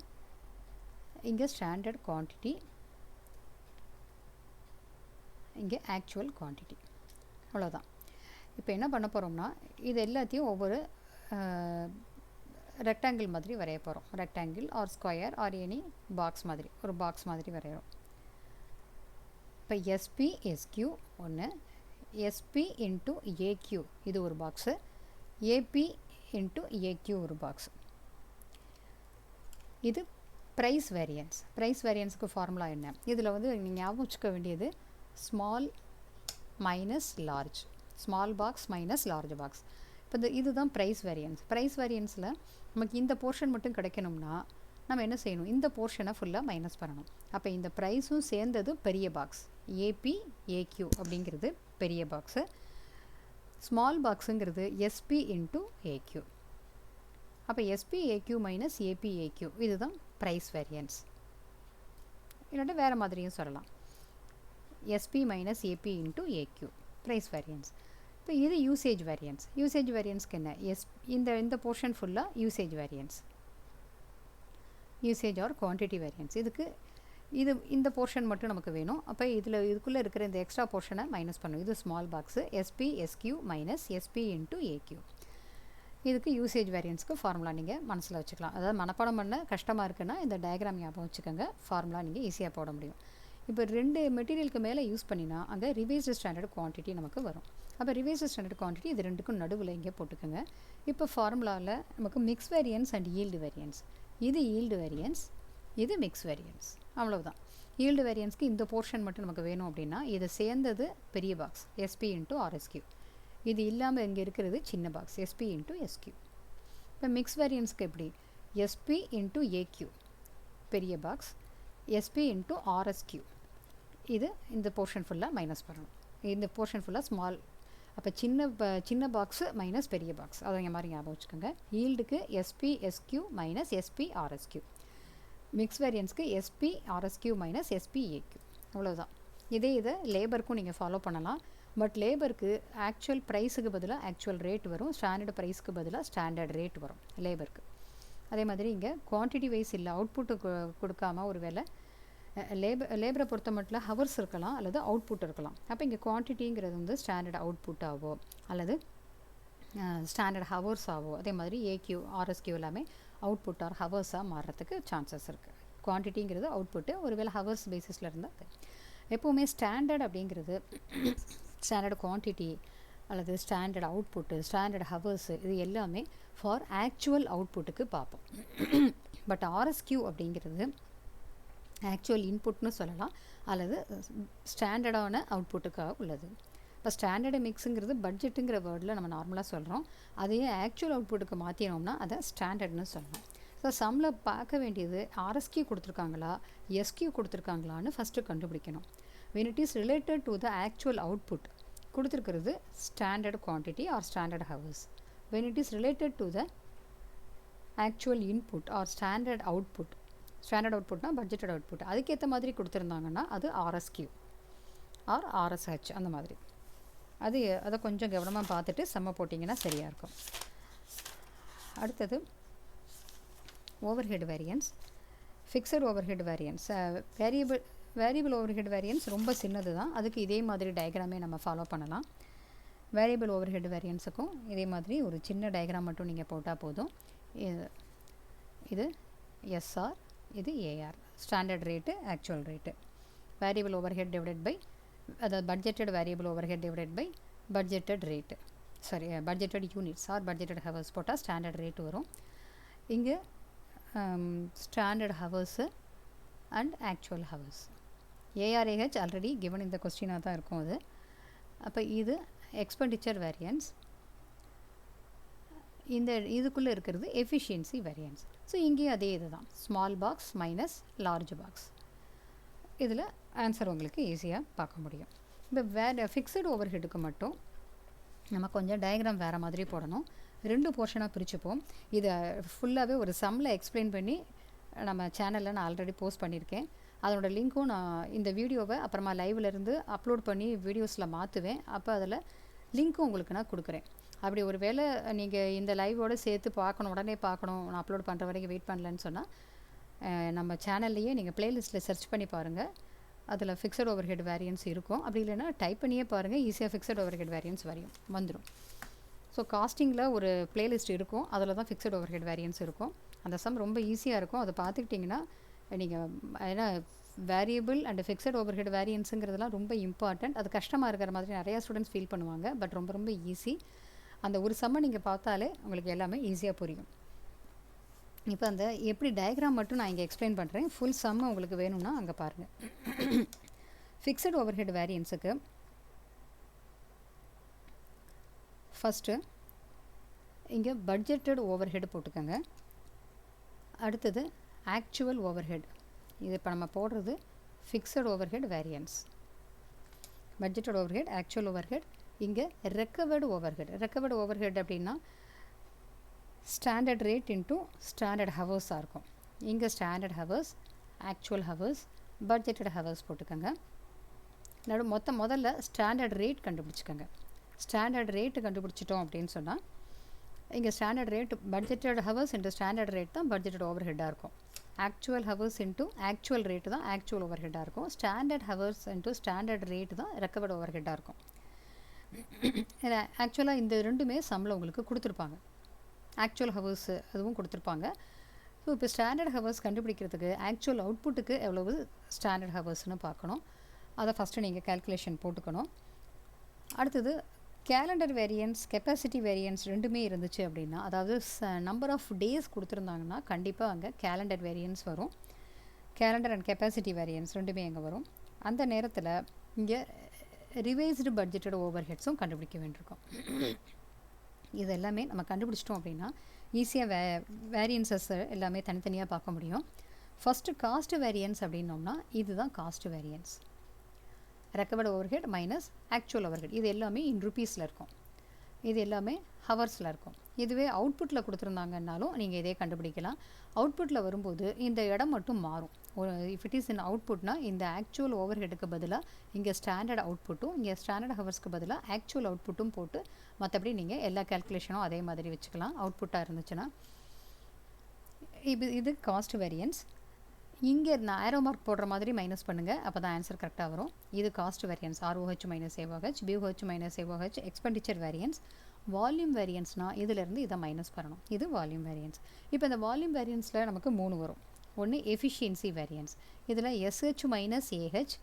இங்கே ஸ்டாண்டர்ட் குவான்டிட்டி, இங்கே ஆக்சுவல் குவான்டிட்டி. அவ்வளோதான். இப்போ என்ன பண்ண போகிறோம்னா இது எல்லாத்தையும் ஒவ்வொரு ரெக்டாங்கிள் மாதிரி வரைய போகிறோம். Rectangle or square or any box மாதிரி, ஒரு பாக்ஸ் மாதிரி வரைகிறோம். இப்போ எஸ்பி எஸ்கியூ ஒன்று, எஸ்பி இன்ட்டு ஏக்யூ இது ஒரு பாக்ஸு, ஏபி இன்ட்டு ஏக்யூ ஒரு பாக்ஸ். இது ப்ரைஸ் வேரியன்ஸ். ப்ரைஸ் வேரியன்ஸுக்கு ஃபார்முலா என்ன? இதில் வந்து நீங்கள் ஞாபகம் வச்சுக்க வேண்டியது small minus large, small box minus large box. இப்போ இதுதான் ப்ரைஸ் வேரியன்ஸ். ப்ரைஸ் வேரியன்ஸில் நமக்கு இந்த போர்ஷன் மட்டும் கிடைக்கணும்னா நம்ம என்ன செய்யணும்? இந்த போர்ஷனை ஃபுல்லாக மைனஸ் பண்ணணும். அப்போ இந்த ப்ரைஸும் சேர்ந்தது பெரிய பாக்ஸ், ஏபி ஏக்யூ அப்படிங்கிறது பெரிய பாக்ஸு. ஸ்மால் பாக்ஸுங்கிறது எஸ்பி இன்ட்டு ஏக்யூ. அப்போ SP AQ minus AP AQ இதுதான் ப்ரைஸ் வேரியன்ஸ். இல்லாட்டி வேறு மாதிரியும் சொல்லலாம், SP minus AP into AQ price variance. இப்போ இது யூசேஜ் வேரியன்ஸ். யூசேஜ் வேரியன்ஸ்க்கு என்ன? இந்த போர்ஷன் ஃபுல்லாக usage variance, usage or quantity variance. இதுக்கு இந்த போர்ஷன் மட்டும் நமக்கு வேணும். அப்போ இதுக்குள்ளே இருக்கிற இந்த எக்ஸ்ட்ரா போர்ஷனை மைனஸ் பண்ணும். இது small box, SP SQ minus SP into AQ. இதுக்கு யூசேஜ் வேரியன்ஸ்க்கு ஃபார்முலா நீங்கள் மனசில் வச்சுக்கலாம். அதாவது மனப்பாடம் பண்ண கஷ்டமாக இருக்குன்னா இந்த டயக்ராம் ஞாபகம் வச்சுக்கோங்க, ஃபார்முலா நீங்கள் ஈஸியாக போட முடியும். இப்போ 2 மெட்டீரியலுக்கு மேலே யூஸ் பண்ணினா அங்கே ரிவைஸ்டு ஸ்டாண்டர்ட் குவான்டிட்டி நமக்கு வரும். அப்போ ரிவைஸ்டு ஸ்டாண்டர்ட் குவான்டிட்டி இது ரெண்டுக்கும் நடுவில் இங்கே போட்டுக்கோங்க. இப்போ ஃபார்முலாவில் நமக்கு mix variance and yield variance. இது ஈல்டு வேரியன்ஸ், இது மிக்ஸ் வேரியன்ஸ். அவ்வளவுதான். ஈல்டு வேரியன்ஸ்க்கு இந்த போர்ஷன் மட்டும் நமக்கு வேணும் அப்படின்னா இதை சேர்ந்தது பெரிய பாக்ஸ் எஸ்பி இன்ட்டு ஆர்எஸ்கியூ. இது இல்லாமல் இங்கே இருக்கிறது சின்ன பாக்ஸ் எஸ்பி இன்ட்டு எஸ்கியூ. இப்போ மிக்ஸ் வேரியன்ஸ்க்கு எப்படி? எஸ்பி இன்ட்டு ஏக்யூ பெரிய பாக்ஸ், எஸ்பி இன்ட்டு ஆர்எஸ்கியூ. இது இந்த போர்ஷன் ஃபுல்லாக மைனஸ் பண்ணணும். இந்த போர்ஷன் ஃபுல்லாக ஸ்மால். அப்போ சின்ன பாக்ஸு மைனஸ் பெரிய பாக்ஸ், அதை இந்த மாதிரி ஞாபகம் வச்சுக்கோங்க. ஈல்டுக்கு SP SQ minus SP RSQ. Mix வேரியன்ஸ்க்கு SP RSQ minus SP AQ. அவ்வளோதான். இதை லேபருக்கும் நீங்கள் ஃபாலோ பண்ணலாம். பட் லேபருக்கு ஆக்சுவல் ப்ரைஸுக்கு பதிலாக ஆக்சுவல் ரேட் வரும், ஸ்டாண்டர்டு ப்ரைஸுக்கு பதிலாக ஸ்டாண்டர்ட் ரேட் வரும் லேபருக்கு. அதே மாதிரி இங்கே குவான்டிட்டி வைஸ் இல்லை, அவுட்புட்டு கொடுக்காம ஒரு வேளை லேபரை பொறுத்த மட்டும் ஹவர்ஸ் இருக்கலாம் அல்லது அவுட்புட் இருக்கலாம். அப்போ இங்கே குவான்டிட்டிங்கிறது வந்து ஸ்டாண்டர்ட் அவுட்புட்டாகவோ அல்லது ஸ்டாண்டர்ட் ஹவர்ஸ் ஆகவோ, அதே மாதிரி ஏக்யூ ஆர்எஸ்கியூ எல்லாமே அவுட்புட் ஆர் ஹவர்ஸாக மாறுறதுக்கு சான்சஸ் இருக்குது. குவான்டிட்டிங்கிறது அவுட்புட்டு, ஒருவேளை ஹவர்ஸ் பேசிஸில் இருந்தால் அது எப்போவுமே ஸ்டாண்டர்ட் அப்படிங்கிறது ஸ்டாண்டர்ட் குவான்டிட்டி அல்லது ஸ்டாண்டர்ட் அவுட்புட்டு, ஸ்டாண்டர்ட் ஹவர்ஸு, இது எல்லாமே ஃபார் ஆக்சுவல் அவுட்புட்டுக்கு பார்ப்போம். பட் ஆர்எஸ்கியூ அப்படிங்கிறது ஆக்சுவல் இன்புட்னு சொல்லலாம், அல்லது ஸ்டாண்டர்டான அவுட்புட்டுக்காக உள்ளது. இப்போ ஸ்டாண்டர்டு மிக்ஸுங்கிறது பட்ஜெட்டுங்கிற வேர்டில் நம்ம நார்மலாக சொல்கிறோம். அதையே ஆக்சுவல் அவுட்புட்டுக்கு மாற்றினோம்னா அதை ஸ்டாண்டர்ட்னு சொல்லலாம். ஸோ சம்மில் பார்க்க வேண்டியது ஆர்எஸ்கியூ கொடுத்துருக்காங்களா எஸ்கியூ கொடுத்துருக்காங்களான்னு ஃபஸ்ட்டு கண்டுபிடிக்கணும். when it is related to the actual output கொடுத்துருக்கிறது standard quantity R standard hours. when it is related to the actual input or standard output, standard அவுட்புட்னா பட்ஜெட்டட் அவுட்புட், அதுக்கேற்ற மாதிரி கொடுத்துருந்தாங்கன்னா அது ஆர்எஸ்கியூ ஆர் ஆர்எஸ்ஹெச் அந்த மாதிரி. அதை கொஞ்சம் கவனமாக பார்த்துட்டு செம்ம போட்டிங்கன்னா சரியாக இருக்கும். அடுத்தது overhead variance, fixed overhead variance. Variable overhead variance ரொம்ப சின்னது தான், அதுக்கு இதே மாதிரி டயக்ராமே நம்ம ஃபாலோ பண்ணலாம். வேரியபிள் ஓவர்ஹெட் வேரியன்ஸுக்கும் இதே மாதிரி ஒரு சின்ன டயக்ராம் மட்டும் நீங்கள் போட்டால் போதும். இது எஸ்ஆர், இது AR, standard rate, actual rate. Variable overhead divided by, அதாவது budgeted variable overhead divided by budgeted rate, sorry budgeted units or budgeted hours போட்டால் ஸ்டாண்டர்ட் ரேட் வரும். இங்கே standard hours and actual hours. ARAH already given இந்த கொஸ்டினாக தான் இருக்கும் அது. அப்போ இது எக்ஸ்பெண்டிச்சர் வேரியன்ஸ், இந்த இதுக்குள்ளே இருக்கிறது எஃபிஷியன்சி வேரியன்ஸ். ஸோ இங்கேயும் அதே இது தான், small box minus large box. இதில் ஆன்சர் உங்களுக்கு ஈஸியாக பார்க்க முடியும். இப்போ ஃபிக்ஸட் ஓவர்ஹெட்டுக்கு மட்டும் நம்ம கொஞ்சம் டயக்ராம் வேறு மாதிரி போடணும். 2 போர்ஷனாக பிரிச்சுப்போம். இதை ஃபுல்லாகவே ஒரு சம்மில் எக்ஸ்பிளைன் பண்ணி நம்ம சேனலில் நான் ஆல்ரெடி போஸ்ட் பண்ணியிருக்கேன். அதனோட லிங்க்கும் நான் இந்த வீடியோவை அப்புறமா லைவ்லேருந்து அப்லோட் பண்ணி வீடியோஸில் மாற்றுவேன். அப்போ அதில் லிங்க்கும் உங்களுக்கு நான் கொடுக்குறேன். அப்படி ஒரு வேளை நீங்கள் இந்த லைவோடு சேர்த்து பார்க்கணும், உடனே பார்க்கணும், நான் அப்லோட் பண்ணுற வரைக்கும் வெயிட் பண்ணலன்னு சொன்னால் நம்ம சேனல்லையே நீங்கள் ப்ளேலிஸ்ட்டில் சர்ச் பண்ணி பாருங்கள். அதில் ஃபிக்ஸட் ஓவர்ஹெட் வேரியன்ஸ் இருக்கும். அப்படி இல்லைன்னா டைப் பண்ணியே பாருங்கள், ஈஸியாக ஃபிக்ஸட் ஓவர்ஹெட் வேரியன்ஸ் வந்துடும். ஸோ காஸ்டிங்கில் ஒரு பிளேலிஸ்ட் இருக்கும், அதில் தான் ஃபிக்ஸட் ஓவர்ஹெட் வேரியன்ஸ் இருக்கும். அந்த சம் ரொம்ப ஈஸியாக இருக்கும். அதை பார்த்துக்கிட்டிங்கன்னா நீங்கள், ஏன்னா வேரியபிள் அண்ட் ஃபிக்ஸட் ஓவர்ஹெட் வேரியன்ஸுங்கிறதுலாம் ரொம்ப இம்பார்ட்டண்ட். அது கஷ்டமாக இருக்கிற மாதிரி நிறையா ஸ்டூடெண்ட்ஸ் ஃபீல் பண்ணுவாங்க. பட் ரொம்ப ரொம்ப ஈஸி. அந்த ஒரு சம்மை நீங்கள் பார்த்தாலே உங்களுக்கு எல்லாமே ஈஸியாக புரியும். இப்போ அந்த எப்படி டயக்ராம் மட்டும் நான் இங்கே எக்ஸ்பிளைன் பண்ணுறேன். ஃபுல் சம்மை உங்களுக்கு வேணும்னா அங்கே பாருங்கள். ஃபிக்ஸட் ஓவர்ஹெட் வேரியன்ஸுக்கு ஃபஸ்ட்டு இங்கே பட்ஜெட்டட் ஓவர்ஹெட் போட்டுக்கோங்க. அடுத்தது ஆக்சுவல் ஓவர்ஹெட். இது இப்போ நம்ம போடுறது fixed overhead variance. Budgeted overhead, actual overhead. இங்கே ரெக்கவர்டு ஓவர்ஹெட். ரெக்கவர்டு ஓவர்ஹெட் அப்படின்னா ஸ்டாண்டர்ட் ரேட் இன்ட்டு ஸ்டாண்டர்ட் ஹவர்ஸாக இருக்கும். இங்கே standard hours, actual hours, budgeted hours போட்டுக்கோங்க. முதல்ல ஸ்டாண்டர்ட் ரேட் கண்டுபிடிச்சிக்கோங்க. ஸ்டாண்டர்ட் ரேட்டு கண்டுபிடிச்சிட்டோம் அப்படின்னு சொன்னால் இங்கே standard rate budgeted hours into standard rate தான் பட்ஜெட்டட் ஓவர்ஹெட்டாக இருக்கும். Actual hours into actual rate தான் ஆக்சுவல் ஓவர்ஹெட்டாக இருக்கும். Standard hours into standard rate தான் ரெக்கவர்டு ஓவர்ஹெட்டாக இருக்கும். ஆக்சுவலாக இந்த ரெண்டுமே சம்மில் உங்களுக்கு கொடுத்துருப்பாங்க. ஆக்சுவல் ஹவர்ஸு அதுவும் கொடுத்துருப்பாங்க. ஸோ இப்போ ஸ்டாண்டர்ட் ஹவர்ஸ் கண்டுபிடிக்கிறதுக்கு ஆக்சுவல் அவுட்புட்டுக்கு எவ்வளவு ஸ்டாண்டர்ட் ஹவர்ஸ்னு பார்க்கணும். அதை ஃபஸ்ட்டு நீங்கள் கேல்குலேஷன் போட்டுக்கணும். அடுத்தது கேலண்டர் வேரியன்ஸ், கெப்பாசிட்டி வேரியன்ஸ் ரெண்டுமே இருந்துச்சு அப்படின்னா, அதாவது நம்பர் ஆஃப் டேஸ் கொடுத்துருந்தாங்கன்னா கண்டிப்பாக அங்கே கேலண்டர் வேரியன்ஸ் வரும். கேலண்டர் அண்ட் கெப்பாசிட்டி வேரியன்ஸ் ரெண்டுமே அங்கே வரும். அந்த நேரத்தில் இங்கே ரிவைஸ்டு பட்ஜெட்டட் ஓவர் ஹெட்ஸும் கண்டுபிடிக்க வேண்டியிருக்கும். இது எல்லாமே நம்ம கண்டுபிடிச்சிட்டோம் அப்படின்னா ஈஸியாக வேரியன்சஸ் எல்லாமே தனித்தனியாக பார்க்க முடியும். ஃபஸ்ட்டு காஸ்ட் வேரியன்ஸ் அப்படின்னோம்னா இதுதான் cost variance. Recovered overhead minus actual overhead. இது எல்லாமே இன் ருபீஸில் இருக்கும், இது எல்லாமே ஹவர்ஸில் இருக்கும். இதுவே அவுட்புட்டில் கொடுத்துருந்தாங்கன்னாலும் நீங்கள் இதே கண்டுபிடிக்கலாம். அவுட்புட்டில் வரும்போது இந்த இடம் மட்டும் மாறும். இஃப் இட் இஸ் இன் அவுட்புட்னா இந்த ஆக்சுவல் ஓவர்ஹெட்டுக்கு பதிலாக இங்கே ஸ்டாண்டர்ட் அவுட்புட்டும், இங்கே ஸ்டாண்டர்ட் ஹவர்ஸ்க்கு பதிலாக ஆக்சுவல் அவுட்புட்டும் போட்டு மற்றபடி நீங்கள் எல்லா கேல்குலேஷனும் அதே மாதிரி வச்சுக்கலாம் அவுட்புட்டாக இருந்துச்சுன்னா. இது காஸ்ட் வேரியன்ஸ். இங்கே நான் ஆரோ மார்க் போடுற மாதிரி மைனஸ் பண்ணுங்கள், அப்போ தான் ஆன்சர் கரெக்டாக வரும். இது cost variance, ROH minus AOH, BOH minus AOH. Expenditure variance. Volume வேரியன்ஸ்னால் இதிலேருந்து இதை மைனஸ் பண்ணணும். இது வால்யூம் வேரியன்ஸ். இப்போ இந்த வால்யூம் வேரியன்ஸில் நமக்கு 3 வரும். ஒன்று எஃபிஷியன்சி வேரியன்ஸ். இதில் SH minus AH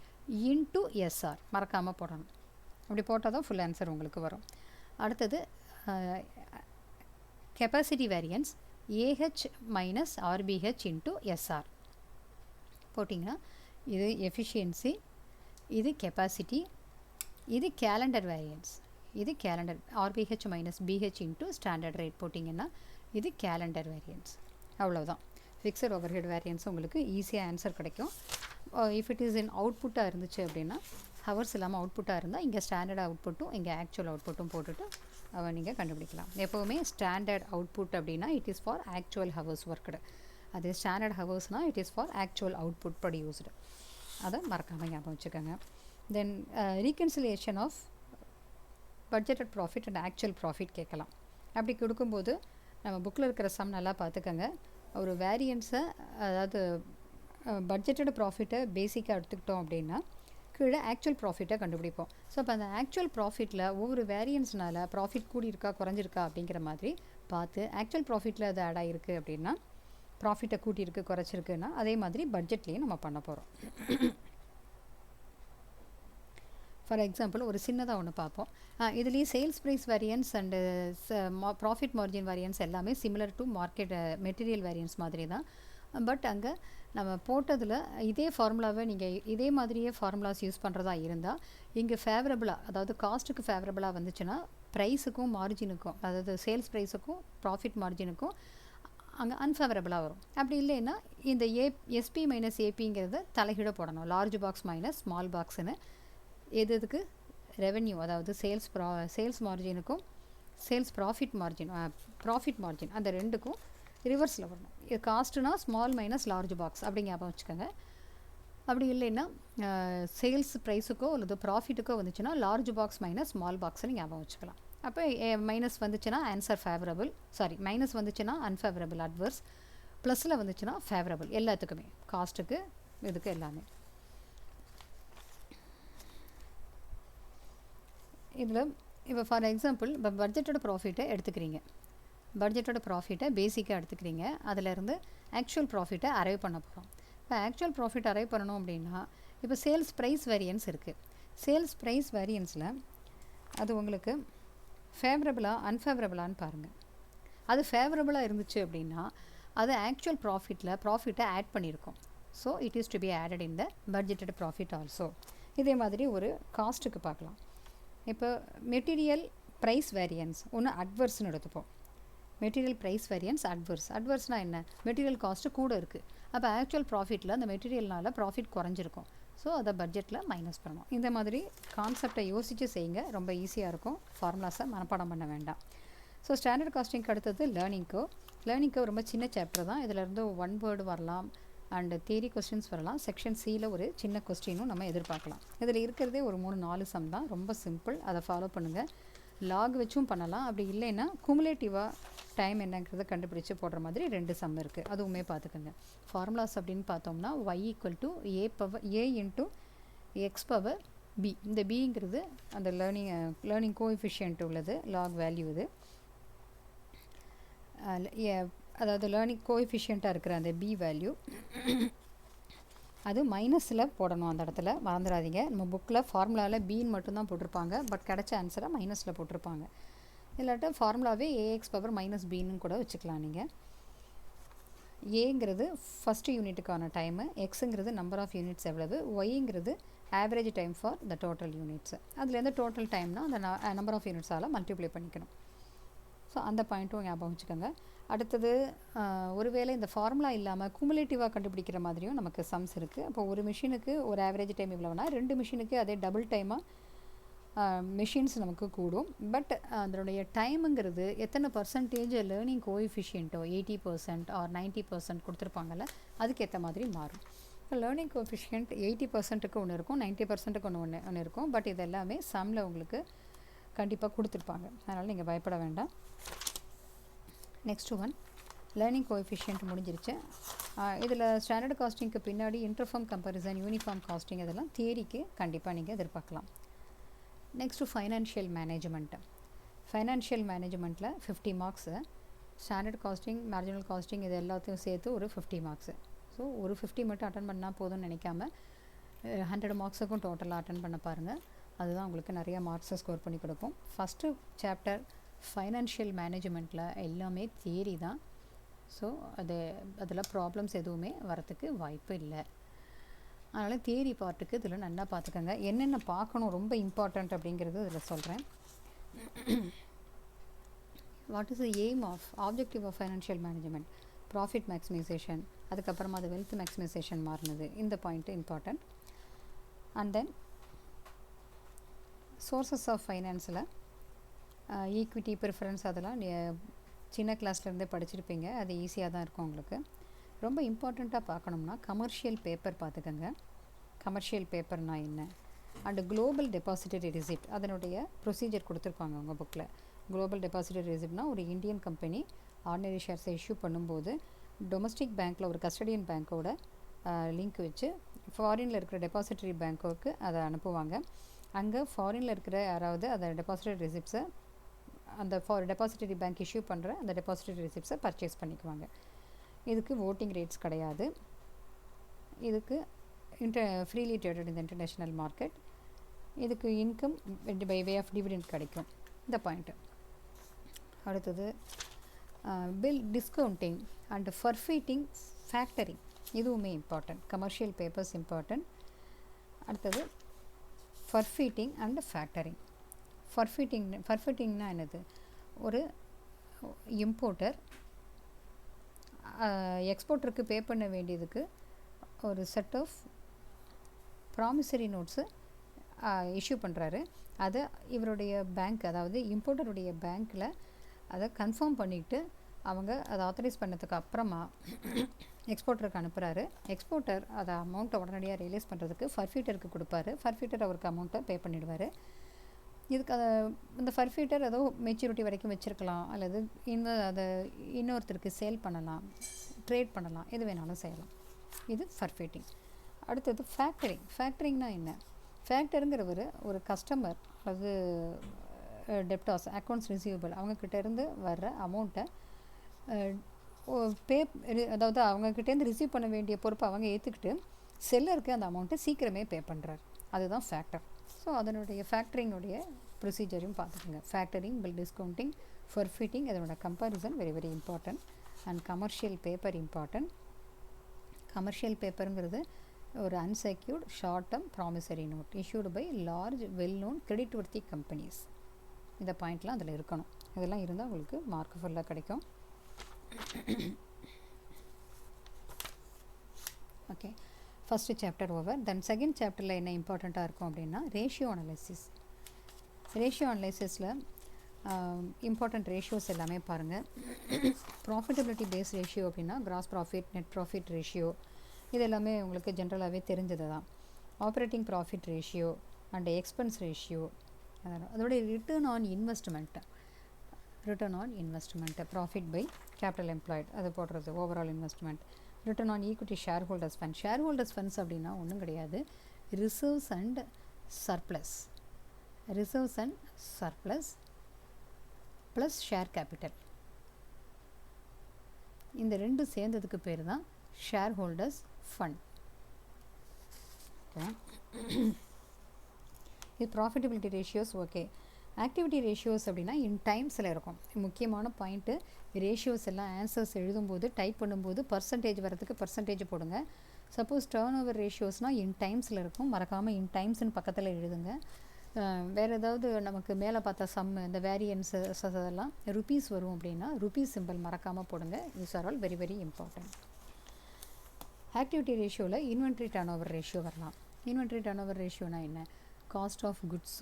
into SR மறக்காமல் போடணும். அப்படி போட்டால் தான் ஃபுல் ஆன்சர் உங்களுக்கு வரும். அடுத்தது capacity variance AH minus RBH into SR போட்டிங்கன்னா இது எஃபிஷியன்சி, இது கெப்பாசிட்டி, இது கேலண்டர் வேரியன்ஸ், இது calendar RBH minus BH into standard rate போட்டிங்கன்னா இது கேலண்டர் வேரியன்ஸ். அவ்வளோதான். ஃபிக்ஸட் ஓவர் ஹெட் வேரியன்ஸ் உங்களுக்கு ஈஸியாக ஆன்சர் கிடைக்கும். இஃப் இட் இஸ் இன் அவுட்புட்டாக இருந்துச்சு அப்படின்னா ஹவர்ஸ் இல்லாமல் அவுட்புட்டாக இருந்தால் இங்கே ஸ்டாண்டர்ட் அவுட்புட்டும் இங்கே ஆக்சுவல் அவுட்புட்டும் போட்டுட்டு நீங்கள் கண்டுபிடிக்கலாம். எப்போவுமே ஸ்டாண்டர்ட் அவுட்புட் அப்படின்னா it is for actual hours worked, அது ஸ்டாண்டர்ட் ஹவர்ஸ்னால் it is for actual output produced. அதை மறக்காமல் ஞாபகம் வச்சுக்கோங்க. Then reconciliation of budgeted profit and actual profit கேட்கலாம். அப்படி கொடுக்கும்போது நம்ம புக்கில் இருக்கிற சம் நல்லா பார்த்துக்கோங்க. ஒரு வேரியன்ஸை அதாவது பட்ஜெட்டட் ப்ராஃபிட்டை பேசிக்காக எடுத்துக்கிட்டோம் அப்படின்னா கீழே ஆக்சுவல் ப்ராஃபிட்டை கண்டுபிடிப்போம். ஸோ அப்போ அந்த ஆக்சுவல் ப்ராஃபிட்டில் ஒவ்வொரு வேரியன்ஸ்னால ப்ராஃபிட் கூடியிருக்கா குறைஞ்சிருக்கா அப்படிங்கிற மாதிரி பார்த்து ஆக்சுவல் ப்ராஃபிட்டில் அது ஆட் ஆகிருக்கு அப்படின்னா ப்ராஃபிட்டை கூட்டியிருக்கு குறைச்சிருக்குன்னா அதே மாதிரி பட்ஜெட்லேயும் நம்ம பண்ண போகிறோம். ஃபார் எக்ஸாம்பிள் ஒரு சின்னதாக ஒன்று பார்ப்போம். இதுலேயே sales price variance and profit margin variance எல்லாமே similar to market material variance மாதிரி தான். பட் அங்கே நம்ம போட்டதில் இதே ஃபார்முலாவை நீங்கள் இதே மாதிரியே ஃபார்முலாஸ் யூஸ் பண்ணுறதா இருந்தால் இங்கே ஃபேவரபுளாக அதாவது காஸ்ட்டுக்கு ஃபேவரபுளாக வந்துச்சுன்னா ப்ரைஸுக்கும் மார்ஜினுக்கும் அதாவது சேல்ஸ் ப்ரைஸுக்கும் ப்ராஃபிட் மார்ஜினுக்கும் அங்கே அன்ஃபேவரபுளாக வரும். அப்படி இல்லைன்னா இந்த எஸ்பி மைனஸ் ஏபிங்கிறத தலைகீழ போடணும். லார்ஜ் பாக்ஸ் மைனஸ் ஸ்மால் பாக்ஸ்னு எதுக்கு ரெவென்யூ அதாவது சேல்ஸ் மார்ஜினுக்கும் சேல்ஸ் ப்ராஃபிட் மார்ஜின் அந்த ரெண்டுக்கும் ரிவர்ஸில் வரணும். இது காஸ்ட்டுனா ஸ்மால் மைனஸ் லார்ஜ் பாக்ஸ் அப்படி ஞாபகம் வச்சுக்கோங்க. அப்படி இல்லைன்னா சேல்ஸ் ப்ரைஸுக்கோ அல்லது ப்ராஃபிட்டுக்கோ வந்துச்சுன்னா லார்ஜ் பாக்ஸ் மைனஸ் ஸ்மால் பாக்ஸ்னு ஞாபகம் வச்சுக்கலாம். அப்போ மைனஸ் வந்துச்சுன்னா ஆன்சர் ஃபேவரபிள், மைனஸ் வந்துச்சுன்னா அன்ஃபேவரபிள் அட்வர்ஸ், ப்ளஸில் வந்துச்சுன்னா ஃபேவரபிள் எல்லாத்துக்குமே காஸ்ட்டுக்கு இதுக்கு எல்லாமே. இதில் இப்போ ஃபார் எக்ஸாம்பிள் இப்போ பட்ஜெட்டோட ப்ராஃபிட்டை எடுத்துக்கிறீங்க, பட்ஜெட்டோட ப்ராஃபிட்டை பேசிக்காக எடுத்துக்கிறீங்க, அதிலேருந்து ஆக்சுவல் ப்ராஃபிட்டை அரைவ் பண்ண போகிறோம். இப்போ ஆக்சுவல் ப்ராஃபிட் அரைவ் பண்ணணும் அப்படின்னா இப்போ சேல்ஸ் ப்ரைஸ் வேரியன்ஸ் இருக்குது. சேல்ஸ் ப்ரைஸ் வேரியன்ஸில் அது உங்களுக்கு ஃபேவரபுளாக அன்ஃபேவரபுளான்னு பாருங்கள். அது ஃபேவரபுளாக இருந்துச்சு அப்படின்னா அது ஆக்சுவல் ப்ராஃபிட்டை ஆட் பண்ணியிருக்கோம். So it is to B added in the budgeted profit also. இதே மாதிரி ஒரு காஸ்ட்டுக்கு பார்க்கலாம். இப்போ மெட்டீரியல் ப்ரைஸ் வேரியன்ஸ் ஒன்று அட்வர்ஸ்னு எடுத்துப்போம். மெட்டீரியல் ப்ரைஸ் வேரியன்ஸ் அட்வர்ஸ்னால் என்ன? மெட்டீரியல் காஸ்ட்டு கூட இருக்குது. அப்போ ஆக்சுவல் ப்ராஃபிட்டில் அந்த மெட்டீரியல்னால் ப்ராஃபிட் குறைஞ்சிருக்கும். ஸோ அதை பட்ஜெட்டில் மைனஸ் பண்ணணும். இந்த மாதிரி கான்செப்டை யோசித்து செய்யுங்க, ரொம்ப ஈஸியாக இருக்கும். ஃபார்முலாஸை மனப்பாடம் பண்ண வேண்டாம். ஸோ ஸ்டாண்டர்ட் காஸ்டிங்க்கு அடுத்தது லேர்னிங்க்கு ரொம்ப சின்ன சாப்டர் தான். இதிலேருந்து 1 வேர்டு வரலாம் அண்டு தியரி கொஸ்டின்ஸ் வரலாம். செக்ஷன் சியில் ஒரு சின்ன கொஸ்டினும் நம்ம எதிர்பார்க்கலாம். இதில் இருக்கிறதே ஒரு 3-4 சம் தான், ரொம்ப சிம்பிள். அதை ஃபாலோ பண்ணுங்கள். லாக் வச்சும் பண்ணலாம். அப்படி இல்லைன்னா குமுலேட்டிவாக டைம் என்னங்கிறத கண்டுபிடிச்சி போடுற மாதிரி 2 சம் இருக்குது, அதுவுமே பார்த்துக்கோங்க. ஃபார்முலாஸ் அப்படின்னு பார்த்தோம்னா y = a into x power b. இந்த பிங்கிறது அந்த லேர்னிங் கோஎஃபிஷியன்ட் உள்ளது, லாக் வேல்யூ இது. அதாவது லேர்னிங் கோஎஃபிஷியண்ட்டாக இருக்கிற அந்த பி வேல்யூ அது மைனஸில் போடணும். அந்த இடத்துல மறந்துடாதீங்க. நம்ம புக்கில் ஃபார்முலாவில் பின்னு மட்டும்தான் போட்டிருப்பாங்க, பட் கிடச்ச ஆன்சரை மைனஸில் போட்டிருப்பாங்க. இல்லாட்ட ஃபார்முலாவே ஏஎக்ஸ் பவர் மைனஸ் பின்னு கூட வச்சுக்கலாம். நீங்கள் ஏங்கிறது ஃபஸ்ட்டு யூனிட்டுக்கான டைமு, எக்ஸுங்கிறது நம்பர் ஆஃப் யூனிட்ஸ் எவ்வளவு, ஒய்ங்கிறது average time for the total units. அதுலேருந்து டோட்டல் டைம்னால் அந்த நம்பர் ஆஃப் யூனிட்ஸால் மல்டிப்ளை பண்ணிக்கணும். ஸோ அந்த பாயிண்ட்டும் ஞாபகம் வச்சுக்கோங்க. அடுத்தது ஒருவேளை இந்த ஃபார்முலா இல்லாமல் குமுலேட்டிவாக கண்டுபிடிக்கிற மாதிரியும் நமக்கு சம்ஸ் இருக்குது. அப்போ ஒரு மிஷினுக்கு ஒரு ஆவரேஜ் டைம் இவ்வளோனா 2 மிஷினுக்கு அதே டபுள் டைமாக மிஷின்ஸ் நமக்கு கூடும். பட் அதனுடைய டைமுங்கிறது எத்தனை பர்சன்டேஜ் லேர்னிங் கோஎஃபிஷியன்ட்டோ 80% ஆர் 90% கொடுத்துருப்பாங்கல்ல, அதுக்கேற்ற மாதிரி மாறும். இப்போ லேர்னிங் கோஎஃபிஷியன்ட் 80%க்கு ஒன்று இருக்கும், 90%க்கு ஒன்று இருக்கும். பட் இது எல்லாமே சம்மில் உங்களுக்கு கண்டிப்பாக கொடுத்துருப்பாங்க, அதனால் நீங்கள் பயப்பட வேண்டாம். நெக்ஸ்ட் ஒன் லேர்னிங் கோஎஃபிஷியன்ட் முடிஞ்சிருச்சு. இதில் ஸ்டாண்டர்ட் காஸ்டிங்க்கு பின்னாடி இன்டர்ஃபார்ம் கம்பேரிசன், யூனிஃபார்ம் காஸ்டிங் இதெல்லாம் தியரிக்கு கண்டிப்பாக நீங்கள் எதிர்பார்க்கலாம். நெக்ஸ்ட்டு ஃபைனான்ஷியல் மேனேஜ்மெண்ட்டில் 50 marks, standard costing, marginal costing இது எல்லாத்தையும் சேர்த்து ஒரு 50 மார்க்ஸு. ஸோ ஒரு 50 மட்டும் அட்டன் பண்ணால் போதும்னு நினைக்காம 100 மார்க்ஸுக்கும் டோட்டலாக அட்டன் பண்ண பாருங்கள். அதுதான் உங்களுக்கு நிறைய மார்க்ஸை ஸ்கோர் பண்ணி கொடுக்கும். ஃபஸ்ட்டு சாப்டர் ஃபைனான்ஷியல் மேனேஜ்மெண்ட்டில் எல்லாமே தியரி தான். ஸோ அதில் ப்ராப்ளம்ஸ் எதுவுமே வரத்துக்கு வாய்ப்பு இல்லை. அதனால் தியரி பார்ட்டுக்கு இதில் நல்லா பார்த்துக்கோங்க. என்னென்ன பார்க்கணும் ரொம்ப இம்பார்ட்டண்ட் அப்படிங்கிறது இதில் சொல்கிறேன். What is the aim of objective of financial management, profit maximisation, அதுக்கப்புறமா அது வெல்த் மேக்ஸிமைசேஷன் மாறினது, இந்த point important. And then sources of ஃபைனான்ஸில் ஈக்விட்டி ப்ரிஃபரன்ஸ் அதெல்லாம் சின்ன கிளாஸ்லேருந்தே படிச்சிருப்பீங்க. அது ஈஸியாக தான் இருக்கும் உங்களுக்கு. ரொம்ப இம்பார்ட்டண்ட்டாக பார்க்கணும்னா கமர்ஷியல் பேப்பர் பார்த்துக்கோங்க. கமர்ஷியல் பேப்பர்னால் என்ன, அண்டு குளோபல் டெபாசிட்டரி ரிசிப்ட் அதனுடைய ப்ரொசீஜர் கொடுத்துருப்பாங்க உங்கள் புக்கில். குளோபல் டெபாசிட்டரி ரிசிப்ட்னால் ஒரு இந்தியன் கம்பெனி ஆர்டினரி ஷேர்ஸை இஷ்யூ பண்ணும்போது டொமஸ்டிக் பேங்க்கில் ஒரு கஸ்டடியன் பேங்க்கோட லிங்க் வச்சு ஃபாரினில் இருக்கிற டெபாசிட்டரி பேங்க்குக்கு அதை அனுப்புவாங்க. அங்கே ஃபாரினில் இருக்கிற யாராவது அதை டெபாசிட்டரி ரிசிப்ட்ஸை அந்த டெபாசிட்டரி பேங்க் இஷ்யூ பண்ணுற அந்த டெபாசிட்டரி ரிசிப்ட்ஸை பர்ச்சேஸ் பண்ணிக்குவாங்க. இதுக்கு ஓட்டிங் ரேட்ஸ் கிடையாது. இதுக்கு ஃப்ரீலி ட்ரேடட் இந்த இன்டர்நேஷ்னல் மார்க்கெட். இதுக்கு income by way of dividend கிடைக்கும். இந்த பாயிண்ட்டு. அடுத்தது bill discounting and forfaiting factoring, இதுவுமே இம்பார்ட்டன்ட். Commercial papers important. அடுத்தது ஃபர்ஃபீட்டிங் அண்ட் ஃபேக்டரிங். ஃபர்ஃபிட்டிங்னா என்னது, ஒரு இம்போர்ட்டர் எக்ஸ்போர்ட்டருக்கு பே பண்ண வேண்டியதுக்கு ஒரு set of promissory notes issue பண்ணுறாரு. அதை இவருடைய பேங்க், அதாவது இம்போர்ட்டருடைய பேங்க்கில் அதை கன்ஃபார்ம் பண்ணிவிட்டு அவங்க அதை ஆத்தரைஸ் பண்ணதுக்கு அப்புறமா எக்ஸ்போர்ட்டருக்கு அனுப்புகிறாரு. எக்ஸ்போர்ட்டர் அதை அமௌண்ட்டை உடனடியாக ரியலைஸ் பண்ணுறதுக்கு ஃபர்ஃபீட்டருக்கு கொடுப்பாரு. ஃபர்ஃபீட்டர் அவருக்கு அமௌண்ட்டை பே பண்ணிவிடுவார். இதுக்கு இந்த ஃபர்ஃபீட்டர் ஏதோ மெச்சூரிட்டி வரைக்கும் வச்சுருக்கலாம், அல்லது அதை இன்னொருத்தருக்கு சேல் பண்ணலாம், ட்ரேட் பண்ணலாம், எது வேணாலும் செய்யலாம். இது ஃபர்ஃபீட்டிங். அடுத்தது ஃபேக்டரிங். ஃபேக்டரிங்னால் என்ன, ஃபேக்டருங்கிறவர் ஒரு கஸ்டமர் அது டெப்டாஸ் அக்கௌண்ட்ஸ் ரிசீவபிள் அவங்கக்கிட்டேருந்து வர்ற அமௌண்ட்டை அதாவது அவங்கக்கிட்டேருந்து ரிசீவ் பண்ண வேண்டிய பொறுப்பை அவங்க ஏற்றுக்கிட்டு செல்லருக்கு அந்த அமௌண்ட்டை சீக்கிரமே பே பண்ணுறாரு. அதுதான் ஃபேக்டர். ஸோ அதனுடைய ஃபேக்டரிங்குடைய ப்ரொசீஜரையும் பார்த்துக்கோங்க. ஃபேக்டரிங், பில் டிஸ்கவுண்டிங், ஃபர்ஃபிட்டிங், அதனோட comparison very very important. And commercial paper important. Commercial பேப்பருங்கிறது ஒரு unsecured short term promissory note issued by large well known credit worthy companies. இந்த பாயிண்ட்லாம் அதில் இருக்கணும். இதெல்லாம் இருந்தால் உங்களுக்கு மார்க் ஃபுல்லாக கிடைக்கும். Okay, first chapter over. Then second சாப்டரில் என்ன இம்பார்ட்டண்ட்டாக இருக்கும் அப்படின்னா ரேஷியோ அனலைசிஸ். ரேஷியோ அனலைசிஸில் இம்பார்ட்டண்ட் ரேஷியோஸ் எல்லாமே பாருங்கள். ப்ராஃபிட்டபிலிட்டி பேஸ் ரேஷியோ அப்படின்னா gross profit, net profit ratio, இது எல்லாமே உங்களுக்கு ஜென்ரலாகவே தெரிஞ்சது தான். Operating profit ratio and expense ratio, அதோடைய return on investment, profit by capital employed அது போடுறது, overall investment, return on equity shareholders fund. Shareholders funds அப்படின்னா ஒன்றும் கிடையாது, reserves and surplus plus share capital, இந்த ரெண்டு சேர்ந்ததுக்கு பேர் தான் ஷேர் ஹோல்டர்ஸ் ஃபண்ட். இது profitability ratios. Okay, activity ratios அப்படின்னா இன் டைம்ஸில் இருக்கும். முக்கியமான பாயிண்ட்டு, ரேஷியோஸ் எல்லாம் ஆன்சர்ஸ் எழுதும்போது டைப் பண்ணும்போது பர்சன்டேஜ் வரதுக்கு பர்சன்டேஜ் போடுங்க. சப்போஸ் டர்ன் ஓவர் ரேஷியோஸ்னால் இன் டைம்ஸில் இருக்கும், மறக்காமல் இன் டைம்ஸ்னு பக்கத்தில் எழுதுங்க. வேறு ஏதாவது நமக்கு மேலே பார்த்த சம்மு, இந்த வேரியன்ஸஸ் அதெல்லாம் ருபீஸ் வரும் அப்படின்னா ருபீஸ் சிம்பிள் மறக்காமல் போடுங்க. These are all very very important. Activity ரேஷியோவில் இன்வென்ட்ரி டர்ன் ஓவர் ரேஷியோ வரலாம். இன்வென்ட்ரி டர்ன் ஓவர் ரேஷியோனா என்ன, cost of goods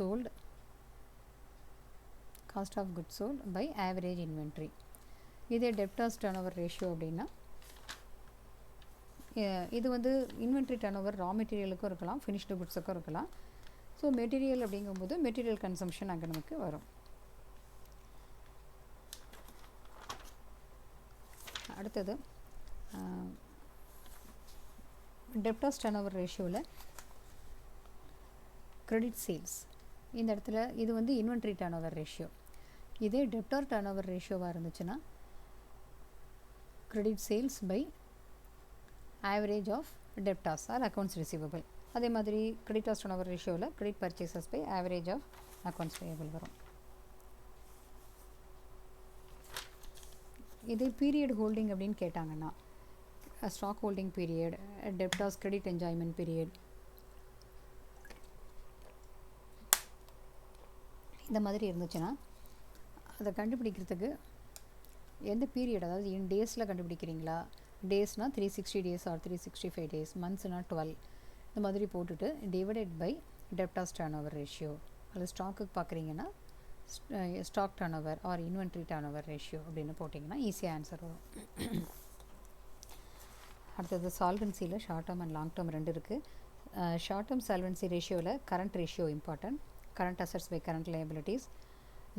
sold by average inventory. இதே டெப்டார்ஸ் டர்ன் ஓவர் ரேஷியோ அப்படின்னா இது வந்து இன்வென்ட்ரி டர்ன் ஓவர் ரா மெட்டீரியலுக்கும் இருக்கலாம், ஃபினிஷ்டு குட்ஸுக்கும் இருக்கலாம். ஸோ மெட்டீரியல் அப்படிங்கும்போது மெட்டீரியல் கன்சம்ஷன் அங்கே நமக்கு வரும். அடுத்தது டெப்டார்ஸ் டர்ன் ஓவர் ரேஷியோவில் கிரெடிட் சேல்ஸ், இந்த இடத்துல இது வந்து இன்வென்ட்ரி டர்ன் ஓவர் ரேஷியோ. இதே டெப்டார் டர்ன் ஓவர் ரேஷியோவாக இருந்துச்சுன்னா credit sales by average of debtors or accounts receivable, அதே மாதிரி கிரெடிட்டார்ஸ் டர்னோவர் ரேஷியோவில் credit purchases by average of accounts payable வரும். இது பீரியட் ஹோல்டிங் அப்படின்னு கேட்டாங்கன்னா stock holding period, debtors credit enjoyment period, இந்த மாதிரி இருந்துச்சுன்னா அதை கண்டுபிடிக்கிறதுக்கு எந்த பீரியட், அதாவது இன் டேஸில் கண்டுபிடிக்கிறீங்களா, டேஸ்னால் 360 டேஸ் ஆர் 365 டேஸ், மந்த்ஸ்னால் 12, இந்த மாதிரி போட்டுட்டு divided by debtors turnover ratio. அது ஸ்டாக்குக்கு பார்க்குறீங்கன்னா stock turnover or inventory turnover ratio அப்படின்னு போட்டிங்கன்னா ஈஸியாக ஆன்சர் வரும். அடுத்தது சால்வன்சியில் short term and long term ரெண்டு இருக்குது. ஷார்ட் டேர்ம் சால்வன்சி ரேஷியோவில் current ratio important, current assets by current liabilities.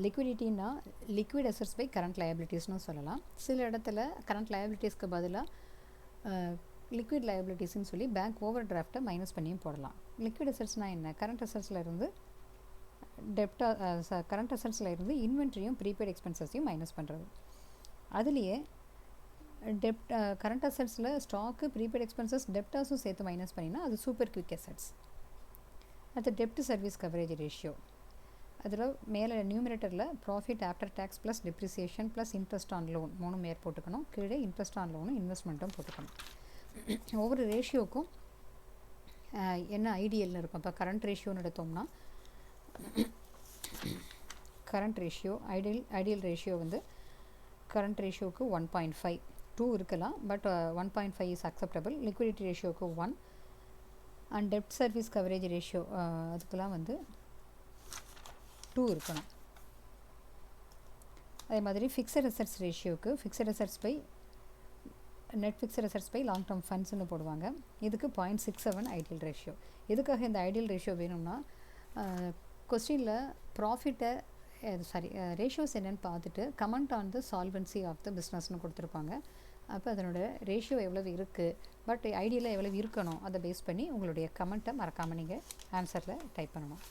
லிக்விடிட்டின்னா லிக்விட் அசட்ஸ் பை கரண்ட் லயபிலிட்டிஸ்னு சொல்லலாம். சில இடத்துல கரண்ட் லயபிலிட்டிஸ்க்கு பதிலாக லிக்விட் லயபிலிட்டிஸ்ன்னு சொல்லி பேங்க் ஓவர் டிராஃப்டை மைனஸ் பண்ணியும் போடலாம். லிக்விட் அசட்ஸ்னால் என்ன, கரண்ட் அசட்ஸில் இருந்து கரண்ட் அசட்ஸில் இருந்து இன்வென்ட்ரியும் ப்ரீபெய்ட் எக்ஸ்பென்சஸையும் மைனஸ் பண்ணுறது. அதுலேயே கரண்ட் அசட்ஸில் ஸ்டாக்கு, ப்ரீபெய்ட் எக்ஸ்பென்சஸ், டெப்டாஸும் சேர்த்து மைனஸ் பண்ணினா அது சூப்பர் குவிக் அசட்ஸ். அது டெப்ட் சர்வீஸ் கவரேஜ் ரேஷியோ. அதில் மேலே நியூமரேட்டரில் profit after tax plus depreciation plus interest on loan 3 மேற் போட்டுக்கணும். கீழே இன்ட்ரெஸ்ட் ஆன் லோனும் இன்வெஸ்ட்மெண்ட்டும் போட்டுக்கணும். ஒவ்வொரு ரேஷியோக்கும் என்ன ஐடியல்னு இருக்கும். இப்போ கரண்ட் ரேஷியோன்னு எடுத்தோம்னா கரண்ட் ரேஷியோ ஐடியல் ரேஷியோ வந்து கரண்ட் ரேஷியோவுக்கு 1.5, 2 இருக்கலாம், பட் 1.5 இஸ் அக்செப்டபிள். லிக்விடிட்டி ரேஷியோவுக்கு 1 அண்ட் டெப்ட் சர்வீஸ் கவரேஜ் ரேஷியோ அதுக்கெலாம் வந்து 2 இருக்கணும். அதே மாதிரி ஃபிக்ஸட் அசட்ஸ் ரேஷியோவுக்கு fixed assets by net fixed assets by long term ஃபண்ட்ஸ்னு போடுவாங்க. இதுக்கு 0.67 ஐடியல் ரேஷியோ. எதுக்காக இந்த ஐடியல் ரேஷியோ வேணும்னா கொஸ்டினில் ப்ராஃபிட்டை ரேஷியோஸ் என்னென்னு பார்த்துட்டு comment on the solvency of the பிஸ்னஸ்னு கொடுத்துருப்பாங்க. அப்போ அதனோட ரேஷியோ எவ்வளவு இருக்குது, பட் ஐடியலாக எவ்வளவு இருக்கணும், அதை பேஸ் பண்ணி உங்களுடைய கமெண்ட்டை மறக்காமல் நீங்கள் ஆன்சரில் டைப் பண்ணணும்.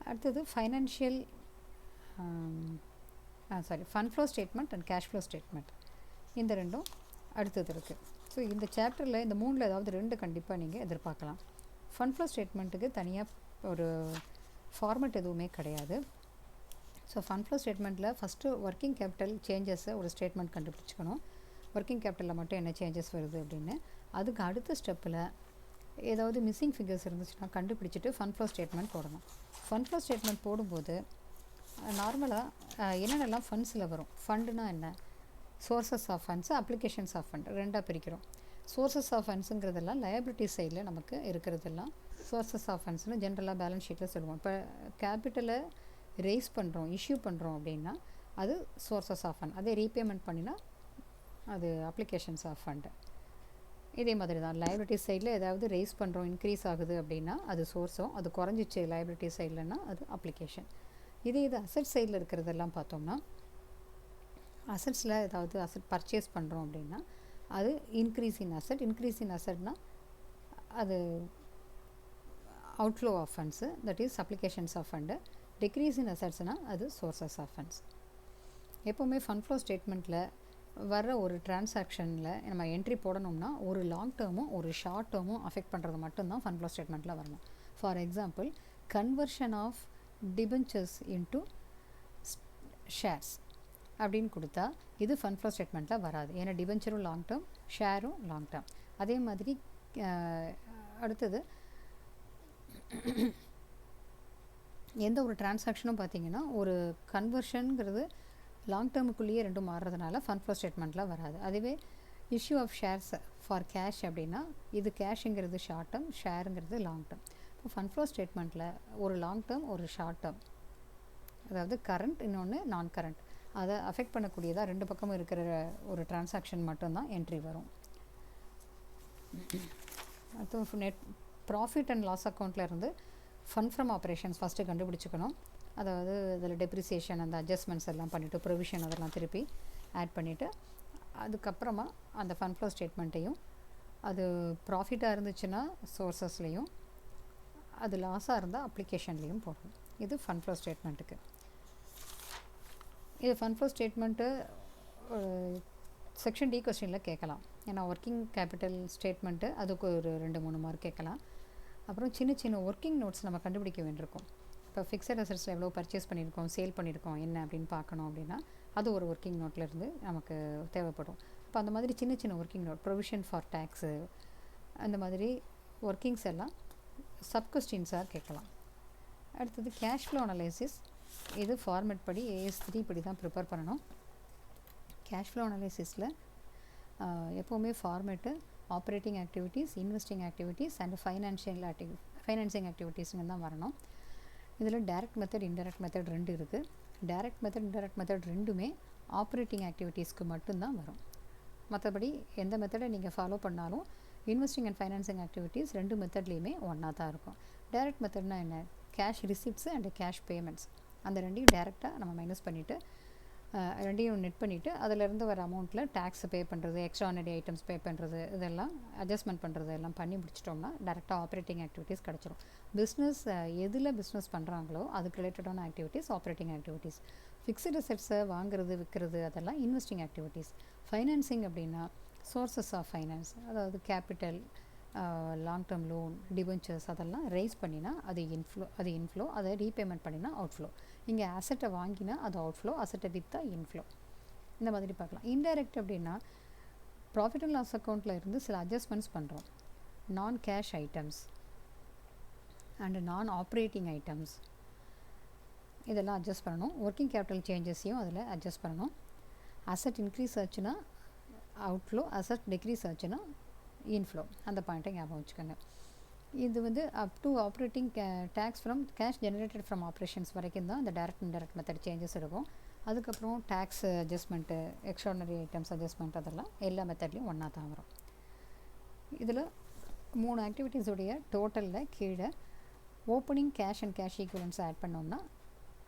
அடுத்தது financial fund flow statement and cash flow statement, இந்த ரெண்டும் அடுத்தது இருக்குது. ஸோ இந்த சாப்டரில் இந்த 3ல் ஏதாவது 2 கண்டிப்பாக நீங்கள் எதிர்பார்க்கலாம். ஃபண்ட் ஃப்ளோ ஸ்டேட்மெண்ட்டுக்கு தனியாக ஒரு ஃபார்மெட் எதுவுமே கிடையாது. ஸோ ஃபண்ட் ஃப்ளோ ஸ்டேட்மெண்ட்டில் ஃபஸ்ட்டு ஒர்க்கிங் கேபிட்டல் சேஞ்சஸை ஒரு ஸ்டேட்மெண்ட் கண்டுபிடிச்சிக்கணும். ஒர்க்கிங் கேபிட்டலில் மட்டும் என்ன சேஞ்சஸ் வருது அப்படின்னு. அதுக்கு அடுத்த ஸ்டெப்பில் ஏதாவது மிஸ்ஸிங் ஃபிகர்ஸ் இருந்துச்சுன்னா கண்டுபிடிச்சிட்டு ஃபண்ட் ஃப்ளோ ஸ்டேட்மெண்ட் போடணும். ஃபண்ட் ஃப்ளோ ஸ்டேட்மெண்ட் போடும்போது நார்மலாக என்னென்னலாம் ஃபண்ட்ஸில் வரும். ஃபண்டுனா என்ன, sources of funds, applications of fund ரெண்டாக பிரிக்கிறோம். சோர்சஸ் ஆஃப் ஃபண்ட்ஸுங்கிறதெல்லாம் லயபிலிட்டி சைடில் நமக்கு இருக்கிறதெல்லாம் சோர்சஸ் ஆஃப் ஃபண்ட்ஸ்னு ஜென்ரலாக பேலன்ஸ் ஷீட்டில் சொல்லுவோம். இப்போ கேபிட்டலை ரேஸ் பண்ணுறோம், இஷ்யூ பண்ணுறோம் அப்படின்னா அது சோர்சஸ் ஆஃப் ஃபண்ட். அதே ரீபேமெண்ட் பண்ணினா அது அப்ளிகேஷன்ஸ் ஆஃப் ஃபண்டு. இதே மாதிரி தான் லயபிலிட்டி சைடில் ஏதாவது ரேஸ் பண்ணுறோம், இன்க்ரீஸ் ஆகுது அப்படின்னா அது சோர்ஸும், அது குறைஞ்சிச்சு லயபிலிட்டி சைட்லன்னா அது அப்ளிகேஷன். இது அசட் சைடில் இருக்கிறதெல்லாம் பார்த்தோம்னா அசட்ஸில் ஏதாவது அசட் பர்ச்சேஸ் பண்ணுறோம் அப்படின்னா அது increase in asset. Increase in அசட்னா அது outflow of funds, that is applications of fund. Decrease in அசட்ஸ்னால் அது சோர்சஸ் ஆஃப் ஃபண்ட்ஸ். எப்போவுமே ஃபண்ட் ஃப்ளோ ஸ்டேட்மெண்ட்டில் வர்ற ஒரு டிரான்சாக்ஷனில் நம்ம என்ட்ரி போடணும்னா ஒரு லாங் டேர்மும் ஒரு ஷார்ட் டேர்மும் அஃபெக்ட் பண்ணுறது மட்டும்தான் ஃபண்ட் ஃப்ளோ ஸ்டேட்மெண்ட்டில் வரணும். For example conversion of debentures into shares அப்படின்னு கொடுத்தா இது ஃபண்ட் ஃப்ளோ ஸ்டேட்மெண்ட்டில் வராது. ஏன்னா டிபென்ச்சரும் லாங் டேர்ம், ஷேரும் லாங் டேர்ம். அதே மாதிரி அடுத்தது எந்த ஒரு டிரான்சாக்ஷனும் பார்த்திங்கன்னா ஒரு கன்வர்ஷனுங்கிறது லாங் டேர்முக்குள்ளேயே ரெண்டும் மாறுறதுனால ஃபண்ட் ஃப்ளோ ஸ்டேட்மெண்ட்டில் வராது. அதுவே issue of shares for cash அப்படின்னா இது கேஷுங்கிறது ஷார்ட் டேர்ம், ஷேருங்கிறது லாங் டேர்ம். இப்போ ஃபண்ட் ஃப்ளோ ஸ்டேட்மெண்ட்டில் ஒரு லாங் டேர்ம் ஒரு ஷார்ட் டேர்ம், அதாவது கரண்ட் இன்னொன்று நான் கரண்ட், அதை அஃபெக்ட் பண்ணக்கூடியதாக ரெண்டு பக்கமும் இருக்கிற ஒரு டிரான்சாக்ஷன் மட்டும்தான் என்ட்ரி வரும். அடுத்து நெட் ப்ராஃபிட் அண்ட் லாஸ் அக்கௌண்ட்டில் இருந்து ஃபண்ட் ஃப்ரம் ஆப்ரேஷன்ஸ் ஃபஸ்ட்டு கண்டுபிடிச்சிக்கணும். அதாவது அதில் டெப்ரிசியேஷன் அந்த அட்ஜஸ்ட்மெண்ட்ஸ் எல்லாம் பண்ணிவிட்டு ப்ரொவிஷன் அதெல்லாம் திருப்பி ஆட் பண்ணிவிட்டு அதுக்கப்புறமா அந்த ஃபண்ட் ஃப்ளோ ஸ்டேட்மெண்ட்டையும் அது ப்ராஃபிட்டாக இருந்துச்சுன்னா சோர்ஸஸ்லேயும் அது லாஸாக இருந்தால் அப்ளிகேஷன்லேயும் போடணும். இது ஃபண்ட் ஃப்ளோ ஸ்டேட்மெண்ட்டுக்கு. இது fund flow statement section D கொஸ்டினில் கேட்கலாம். ஏன்னா ஒர்க்கிங் கேபிட்டல் ஸ்டேட்மெண்ட்டு அதுக்கு ஒரு 2-3 மார்க் கேட்கலாம். அப்புறம் சின்ன சின்ன ஒர்க்கிங் நோட்ஸ் நம்ம கண்டுபிடிக்க வேண்டியிருக்கும். இப்போ ஃபிக்ஸட் அசட்ஸில் எவ்வளோ பர்ச்சேஸ் பண்ணியிருக்கோம், சேல் பண்ணியிருக்கோம் என்ன அப்படின்னு பார்க்கணும் அப்படின்னா அது ஒரு ஒர்க்கிங் நோட்லேருந்து நமக்கு தேவைப்படும். இப்போ அந்த மாதிரி சின்ன சின்ன working note, provision for tax, அந்த மாதிரி ஒர்க்கிங்ஸ் எல்லாம் சப்கொஸ்டின்ஸாக கேட்கலாம். அடுத்தது கேஷ் ஃப்ளோ அனலைசிஸ். இது ஃபார்மேட் படி AS3 படி தான் ப்ரிப்பேர் பண்ணணும். கேஷ் ஃப்ளோ அனலைசிஸில் எப்போவுமே format operating activities, investing activities and financing ஆக்டிவிட்டீஸுங்க தான் வரணும். இதில் டைரக்ட் மெத்தட், இன்டைரக்ட் மெத்தட் 2 இருக்குது. டைரக்ட் மெத்தட், இன்டைரக்ட் மெத்தட் ரெண்டுமே ஆப்ரேட்டிங் ஆக்டிவிட்டீஸ்க்கு மட்டும்தான் வரும். மற்றபடி எந்த மெத்தடை நீங்கள் ஃபாலோ பண்ணாலும் இன்வெஸ்டிங் அண்ட் ஃபைனான்சிங் ஆக்டிவிட்டீஸ் 2 மெத்தட்லேயுமே ஒன்றா தான் இருக்கும். டைரக்ட் மெத்தட்னா என்ன? Cash receipts and cash payments, அந்த ரெண்டையும் டைரெக்டாக நம்ம மைனஸ் பண்ணிவிட்டு ரெண்டையும் நெட் பண்ணிவிட்டு அதிலேருந்து வர அமௌண்ட்டில் டேக்ஸ் பே பண்ணுறது, எக்ஸ்ட்ரானரி ஐட்டம்ஸ் பே பண்ணுறது, இதெல்லாம் அட்ஜஸ்ட்மெண்ட் பண்ணுறது எல்லாம் பண்ணி முடிச்சிட்டோம்னா டேரெக்டாக ஆப்ரேட்டிங் ஆக்டிவிட்டீஸ் கிடச்சிரும். பிஸ்னஸ் எதில் பிஸ்னஸ் பண்ணுறாங்களோ அதுக்கு ரிலேட்டடான ஆக்டிவிட்டீஸ் ஆப்ரேட்டிங் ஆக்டிவிட்டீஸ். ஃபிக்ஸ்டு அசெட்ஸை வாங்குறது, விற்கிறது, அதெல்லாம் இன்வெஸ்டிங் ஆக்டிவிட்டீஸ். ஃபைனான்சிங் அப்படின்னா சோர்சஸ் ஆஃப் ஃபைனான்ஸ், அதாவது capital, long term loan, debentures, அதெல்லாம் ரைஸ் பண்ணினா அது இன்ஃப்ளோ, அதை ரீபேமெண்ட் பண்ணினா அவுட்ஃப்ளோ. இங்கே அசட்டை வாங்கினா அது அவுட்ஃப்ளோ, அசட்டை விற்றா இன்ஃப்ளோ. இந்த மாதிரி பார்க்கலாம். இன்டைரக்ட் அப்படின்னா ப்ராஃபிட் அண்ட் லாஸ் அக்கௌண்ட்டில் இருந்து சில அட்ஜஸ்ட்மெண்ட்ஸ் பண்ணுறோம். Non cash items and non operating items இதெல்லாம் அட்ஜஸ்ட் பண்ணணும். ஒர்க்கிங் கேபிட்டல் சேஞ்சஸையும் அதில் அட்ஜஸ்ட் பண்ணணும். அசட் இன்க்ரீஸ் ஆச்சுன்னா அவுட்ஃப்ளோ, அசட் டிக்ரீஸ் ஆச்சுன்னா இன்ஃப்ளோ. அந்த பாயிண்ட்டை ஞாபகம் வச்சுக்கோங்க. இது வந்து up to operating tax from cash generated from operations வரைக்கும் தான் இந்த டைரக்ட் இன்டைரக்ட் மெத்தட் சேஞ்சஸ் இருக்கும். அதுக்கப்புறம் tax adjustment, extraordinary items adjustment, அதெல்லாம் எல்லா மெத்தட்லேயும் ஒன்றா தான் வரும். இதில் 3 ஆக்டிவிட்டீஸுடைய டோட்டலில் கீழே opening cash and cash equivalents add பண்ணோம்னா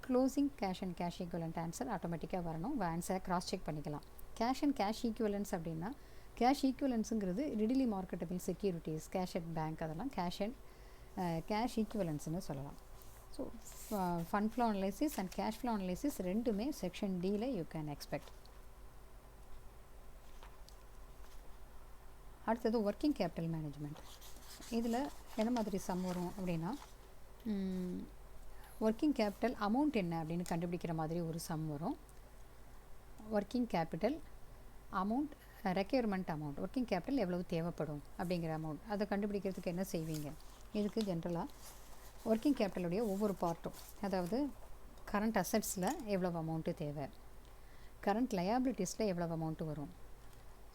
closing cash and cash equivalent answer ஆட்டோமேட்டிக்காக வரணும். ஆன்சரை கிராஸ் செக் பண்ணிக்கலாம். கேஷ் அண்ட் கேஷ் ஈக்குவலன்ஸ் அப்படின்னா கேஷ் ஈக்குவலன்ஸுங்கிறது readily marketable securities, cash at bank, அதெல்லாம் கேஷ் ஈக்குவலன்ஸ்னு சொல்லலாம். So fund flow analysis and cash flow analysis ரெண்டுமே செக்ஷன் டியில் யூ கேன் எக்ஸ்பெக்ட். அடுத்தது ஒர்க்கிங் கேபிட்டல் மேனேஜ்மெண்ட். இதில் என்ன மாதிரி சம் வரும் அப்படின்னா ஒர்க்கிங் கேபிட்டல் அமௌண்ட் என்ன அப்படின்னு கண்டுபிடிக்கிற மாதிரி ஒரு சம் வரும். Working capital amount, requirement amount, working capital எவ்வளவு தேவைப்படும் அப்படிங்கிற அமௌண்ட், அதை கண்டுபிடிக்கிறதுக்கு என்ன செய்வீங்க? இதுக்கு ஜென்ரலாக ஒர்க்கிங் கேபிட்டலுடைய ஒவ்வொரு பார்ட்டும், அதாவது கரண்ட் அசட்ஸில் எவ்வளவு அமௌண்ட்டு தேவை, கரண்ட் லயபிலிட்டிஸில் எவ்வளவு அமௌண்ட்டு வரும்.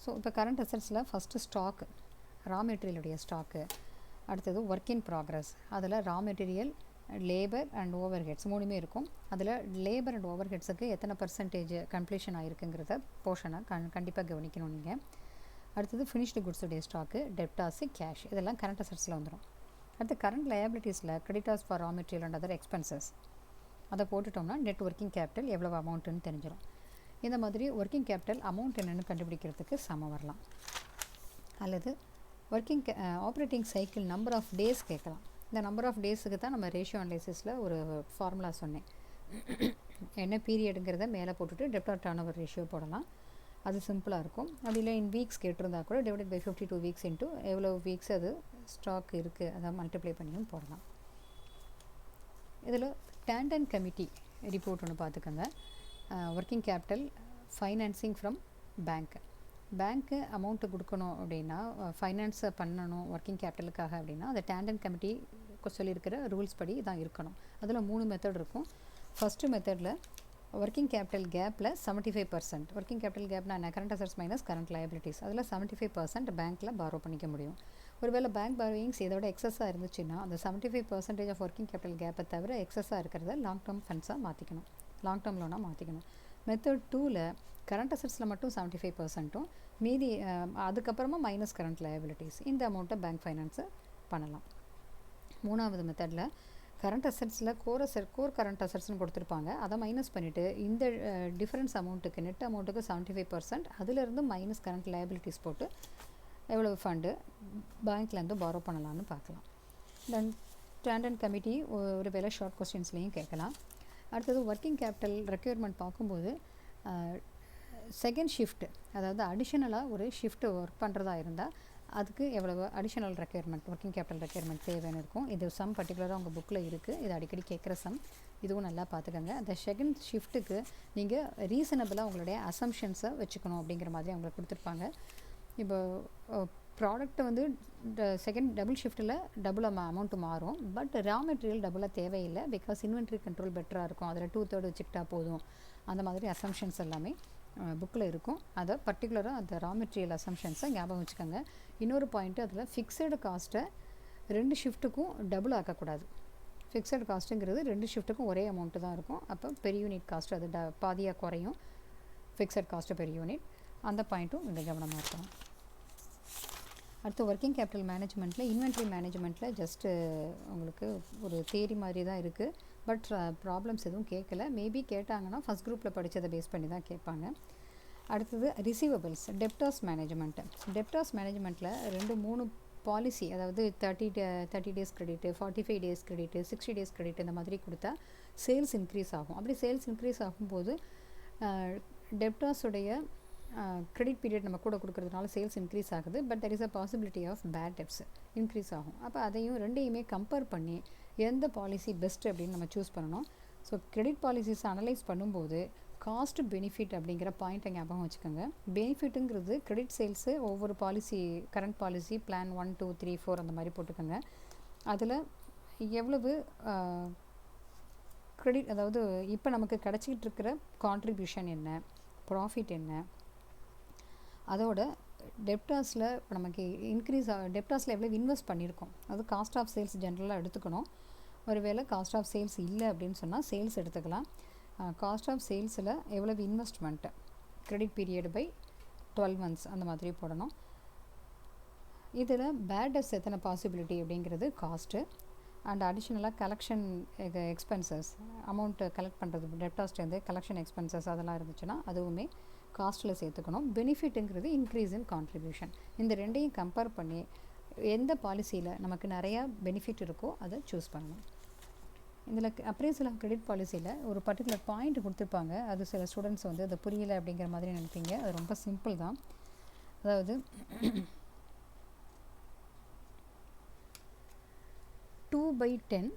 ஸோ இப்போ கரண்ட் அசட்ஸில் ஃபஸ்ட்டு ஸ்டாக்கு, ரா மெட்டீரியலுடைய ஸ்டாக்கு, அடுத்தது ஒர்க் இன் ப்ராக்ரஸ், அதில் raw material, labour and overheads 3மே இருக்கும். அதில் லேபர் அண்ட் ஓவர் ஹெட்ஸுக்கு எத்தனை பர்சன்டேஜ் கம்ப்ளீஷன் ஆகிருக்குங்கிறத போர்ஷனை கண்டிப்பாக கவனிக்கணும் நீங்கள். அடுத்தது ஃபினிஷ்டு குட்ஸுடைய ஸ்டாக்கு, டெப்டாஸு, கேஷ், இதெல்லாம் கரண்ட் அசட்ஸில் வந்துடும். அடுத்து கரண்ட் லயபிலிட்டிஸில் creditors for raw material and other expenses, அதை போட்டுட்டோம்னா நெட் ஒர்க்கிங் கேபிட்டல் எவ்வளவு அமௌண்ட்டுன்னு தெரிஞ்சிடும். இந்த மாதிரி ஒர்க்கிங் கேபிட்டல் அமௌண்ட் என்னென்னு கண்டுபிடிக்கிறதுக்கு சமம் வரலாம். அல்லது operating cycle number of days கேட்கலாம். இந்த நம்பர் ஆஃப் டேஸுக்கு தான் நம்ம ரேஷியோ அனலைசிஸில் ஒரு ஃபார்முலா சொன்னேன். என்ன பீரியடுங்கிறத மேலே போட்டுட்டு டெப்டார் டர்ன் ஓவர் ரேஷியோ போடலாம். அது சிம்பிளாக இருக்கும். அப்படி இல்லை இன் வீக்ஸ் கேட்டிருந்தா கூட டிவைடட் பை 52 வீக்ஸ் இன்ட்டு எவ்வளோ வீக்ஸ் அது ஸ்டாக் இருக்குது அதை மல்டிப்ளை பண்ணியும் போடலாம். இதில் டாண்டன் கமிட்டி ரிப்போர்ட் ஒன்று பார்த்துக்கோங்க. Working capital financing from bank amount கொடுக்கணும் அப்படின்னா, ஃபைனான்ஸை பண்ணணும் ஒர்க்கிங் கேபிட்டலுக்காக அப்படின்னா அந்த டாண்டன் கமிட்டி சொல்லியிருக்கிற ரூல்ஸ் படி தான் இருக்கணும். அதில் 3 மெத்தட் இருக்கும். ஃபஸ்ட்டு மெத்தடில் ஒர்க்கிங் கேபிட்டல் கேப்பில் 75%, ஒர்க்கிங் கேபிட்டல் கேப்னா என்ன, current assets minus current liabilities, அதில் 75% பேங்க்கில் பாரோ பண்ணிக்க முடியும். ஒருவேளை பேங்க் பாரோயிங்ஸ் இதோட எக்ஸஸாக இருந்துச்சுன்னா அந்த 75% ஆஃப் ஒர்க்கிங் கேபிட்டல் கேப்பை தவிர எக்ஸஸாக இருக்கிறத லாங் டேர்ம் ஃபண்ட்ஸாக மாற்றிக்கணும், லாங் டேர்ம் லோனாக மாற்றிக்கணும். மெத்தட் 2ல் கரண்ட் அசட்ஸில் மட்டும் 75%, மீதி அதுக்கப்புறமா மைனஸ் கரண்ட் லயபிலிட்டிஸ், இந்த அமௌண்ட்டை பேங்க் ஃபைனான்ஸை பண்ணலாம். 3வது மெத்தடில் கரண்ட் அசட்ஸில் கோர் கரண்ட் அசட்ஸ்னு கொடுத்துருப்பாங்க, அதை மைனஸ் பண்ணிவிட்டு இந்த டிஃபரன்ஸ் அமௌண்ட்டுக்கு நெட் அமௌண்ட்டுக்கு 75%, அதிலிருந்து மைனஸ் கரண்ட் லயபிலிட்டிஸ் போட்டு எவ்வளவு ஃபண்டு பேங்க்லேருந்து பாரோ பண்ணலான்னு பார்க்கலாம். தென் டாண்டன் கமிட்டி ஒரு வேளை ஷார்ட் கொஸ்டின்ஸ்லேயும் கேட்கலாம். அடுத்தது ஒர்க்கிங் கேபிட்டல் ரெக்யர்மெண்ட் பார்க்கும்போது செகண்ட் ஷிஃப்ட், அதாவது அடிஷ்னலாக ஒரு ஷிஃப்ட் ஒர்க் பண்ணுறதா இருந்தால் அதுக்கு எவ்வளவு additional requirement working capital requirement தேவைன்னு இருக்கும். இது சம் பர்டிகுலராக உங்கள் புக்கில் இருக்குது. இது அடிக்கடி கேட்குற சம். இதுவும் நல்லா பார்த்துக்கோங்க. அந்த செகண்ட் ஷிஃப்ட்டுக்கு நீங்கள் ரீசனபிளாக உங்களுடைய அசம்ஷன்ஸை வச்சுக்கணும் அப்படிங்கிற மாதிரி அவங்களுக்கு கொடுத்துருப்பாங்க. இப்போ ப்ராடக்ட்டை வந்து செகண்ட் டபுள் ஷிஃப்ட்டில் டபுள் அமௌண்ட்டு மாறும். பட் ரா மெட்டீரியல் டபுளாக தேவையில்லை. பிகாஸ் இன்வென்ட்ரி கண்ட்ரோல் பெட்டராக இருக்கும். அதில் 2/3 வச்சுக்கிட்டா போதும். அந்த மாதிரி அசம்ஷன்ஸ் எல்லாமே புக்கில் இருக்கும். அதை பர்டிகுலராக அந்த ரா மெட்டீரியல் அசம்ஷன்ஸை ஞாபகம் வச்சுக்கோங்க. இன்னொரு பாயிண்ட்டு அதில் ஃபிக்ஸடு காஸ்ட்டை 2 ஷிஃப்ட்டுக்கும் டபுள் ஆக்கக்கூடாது. ஃபிக்ஸட் காஸ்ட்டுங்கிறது 2 ஷிஃப்ட்டுக்கும் ஒரே அமௌண்ட்டு தான் இருக்கும். அப்போ பெர் யூனிட் காஸ்ட்டு அது பாதியாக குறையும். Fixed cost per unit. அந்த பாயிண்ட்டும் இங்கே கவனமாக இருக்கணும். அடுத்து ஒர்க்கிங் கேபிட்டல் மேனேஜ்மெண்ட்டில் இன்வென்ட்ரி மேனேஜ்மெண்ட்டில் ஜஸ்ட்டு உங்களுக்கு ஒரு தியரி மாதிரி தான் இருக்குது. பட் ப்ராப்ளம்ஸ் எதுவும் கேட்கல. மேபி கேட்டாங்கன்னா ஃபஸ்ட் குரூப்பில் படித்ததை பேஸ் பண்ணி தான் கேட்பாங்க. அடுத்தது ரிசீவபிள்ஸ், டெப்டார்ஸ் மேனேஜ்மெண்ட்டு. டெப்டார்ஸ் மேனேஜ்மெண்ட்டில் 2-3 பாலிசி, அதாவது 30 days credit, 45 days credit, 60 days credit இந்த மாதிரி கொடுத்தா சேல்ஸ் இன்க்ரீஸ் ஆகும். அப்படி சேல்ஸ் இன்க்ரீஸ் ஆகும்போது டெப்டார்ஸுடைய கிரெடிட் பீரியட் நம்ம கூட கொடுக்கறதுனால சேல்ஸ் இன்க்ரீஸ் ஆகுது. But there is a possibility of bad debts increase ஆகும். அப்போ அதையும் ரெண்டையுமே கம்பேர் பண்ணி எந்த பாலிசி பெஸ்ட் அப்படின்னு நம்ம சூஸ் பண்ணணும். ஸோ கிரெடிட் பாலிசிஸ் அனலைஸ் பண்ணும்போது காஸ்ட் பெனிஃபிட் அப்படிங்கிற பாயிண்ட்டை ஞாபகம் வச்சுக்கோங்க. பெனிஃபிட்டுங்கிறது கிரெடிட் சேல்ஸு ஒவ்வொரு பாலிசி, கரண்ட் பாலிசி பிளான் 1, 2, 3, 4 அந்த மாதிரி போட்டுக்கோங்க. அதில் எவ்வளவு கிரெடிட், அதாவது இப்போ நமக்கு கிடச்சிக்கிட்டு இருக்கிற கான்ட்ரிபியூஷன் என்ன, ப்ராஃபிட் என்ன, அதோட டெப்டார்ஸில் இப்போ நமக்கு டெப்டார்ஸில் எவ்வளோ இன்வெஸ்ட் பண்ணியிருக்கோம், அது காஸ்ட் ஆஃப் சேல்ஸ் ஜென்ரலாக எடுத்துக்கணும். ஒருவேளை காஸ்ட் ஆஃப் சேல்ஸ் இல்லை அப்படின்னு சொன்னால் சேல்ஸ் எடுத்துக்கலாம். காஸ்ட் ஆஃப் சேல்ஸில் எவ்வளவு investment, credit period by 12 months அந்த மாதிரி போடணும். இதில் பேட் டெப்ஸ் எத்தனை பாசிபிலிட்டி அப்படிங்கிறது காஸ்ட்டு. அண்ட் அடிஷ்னலாக கலெக்ஷன் எக்ஸ்பென்சஸ், அமௌண்ட்டு கலெக்ட் பண்ணுறது டெப்டார்ஸ்லேருந்து கலெக்ஷன் எக்ஸ்பென்சஸ் அதெல்லாம் இருந்துச்சுன்னா அதுவுமே காஸ்ட்டில் சேர்த்துக்கணும். பெனிஃபிட்டுங்கிறது இன்க்ரீஸ் இன் கான்ட்ரிபியூஷன். இந்த ரெண்டையும் கம்பேர் பண்ணி எந்த பாலிசியில் நமக்கு நிறையா பெனிஃபிட் இருக்கோ அதை சூஸ் பண்ணணும். இதில் அப்ரைசல் ஆஃப் கிரெடிட் பாலிசியில் ஒரு பர்டிகுலர் பாயிண்ட் கொடுத்துருப்பாங்க. அது சில ஸ்டூடெண்ட்ஸ் வந்து அது புரியலை அப்படிங்கிற மாதிரி நினைப்பீங்க. அது ரொம்ப சிம்பிள் தான். அதாவது 2/10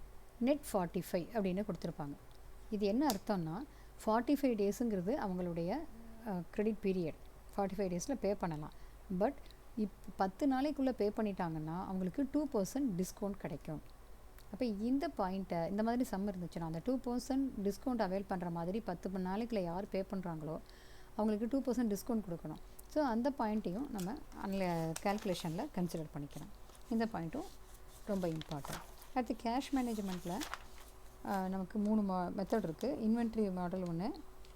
நெட் 45 அப்படின்னு கொடுத்துருப்பாங்க. இது என்ன அர்த்தம்னா 45 டேஸுங்கிறது அவங்களுடைய கிரெடிட் பீரியட். 45 டேஸில் பே பண்ணலாம். பட் 10 நாளைக்குள்ளே பே பண்ணிட்டாங்கன்னா அவங்களுக்கு 2% டிஸ்கவுண்ட் கிடைக்கும். அப்போ இந்த பாயிண்ட்டை, இந்த மாதிரி சம் இருந்துச்சுன்னா அந்த 2% டிஸ்கவுண்ட் அவைல் பண்ணுற மாதிரி 10 நாளைக்குள்ள யார் பே பண்ணுறாங்களோ அவங்களுக்கு 2% டிஸ்கவுண்ட் கொடுக்கணும். ஸோ அந்த பாயிண்ட்டையும் நம்ம கேல்குலேஷனில் கன்சிடர் பண்ணிக்கிறோம். இந்த பாயிண்ட்டும் ரொம்ப இம்பார்ட்டன்ட். அடுத்து கேஷ் மேனேஜ்மெண்ட்டில் நமக்கு 3 மெத்தட் இருக்குது. இன்வென்ட்ரி மாடல் ஒன்று,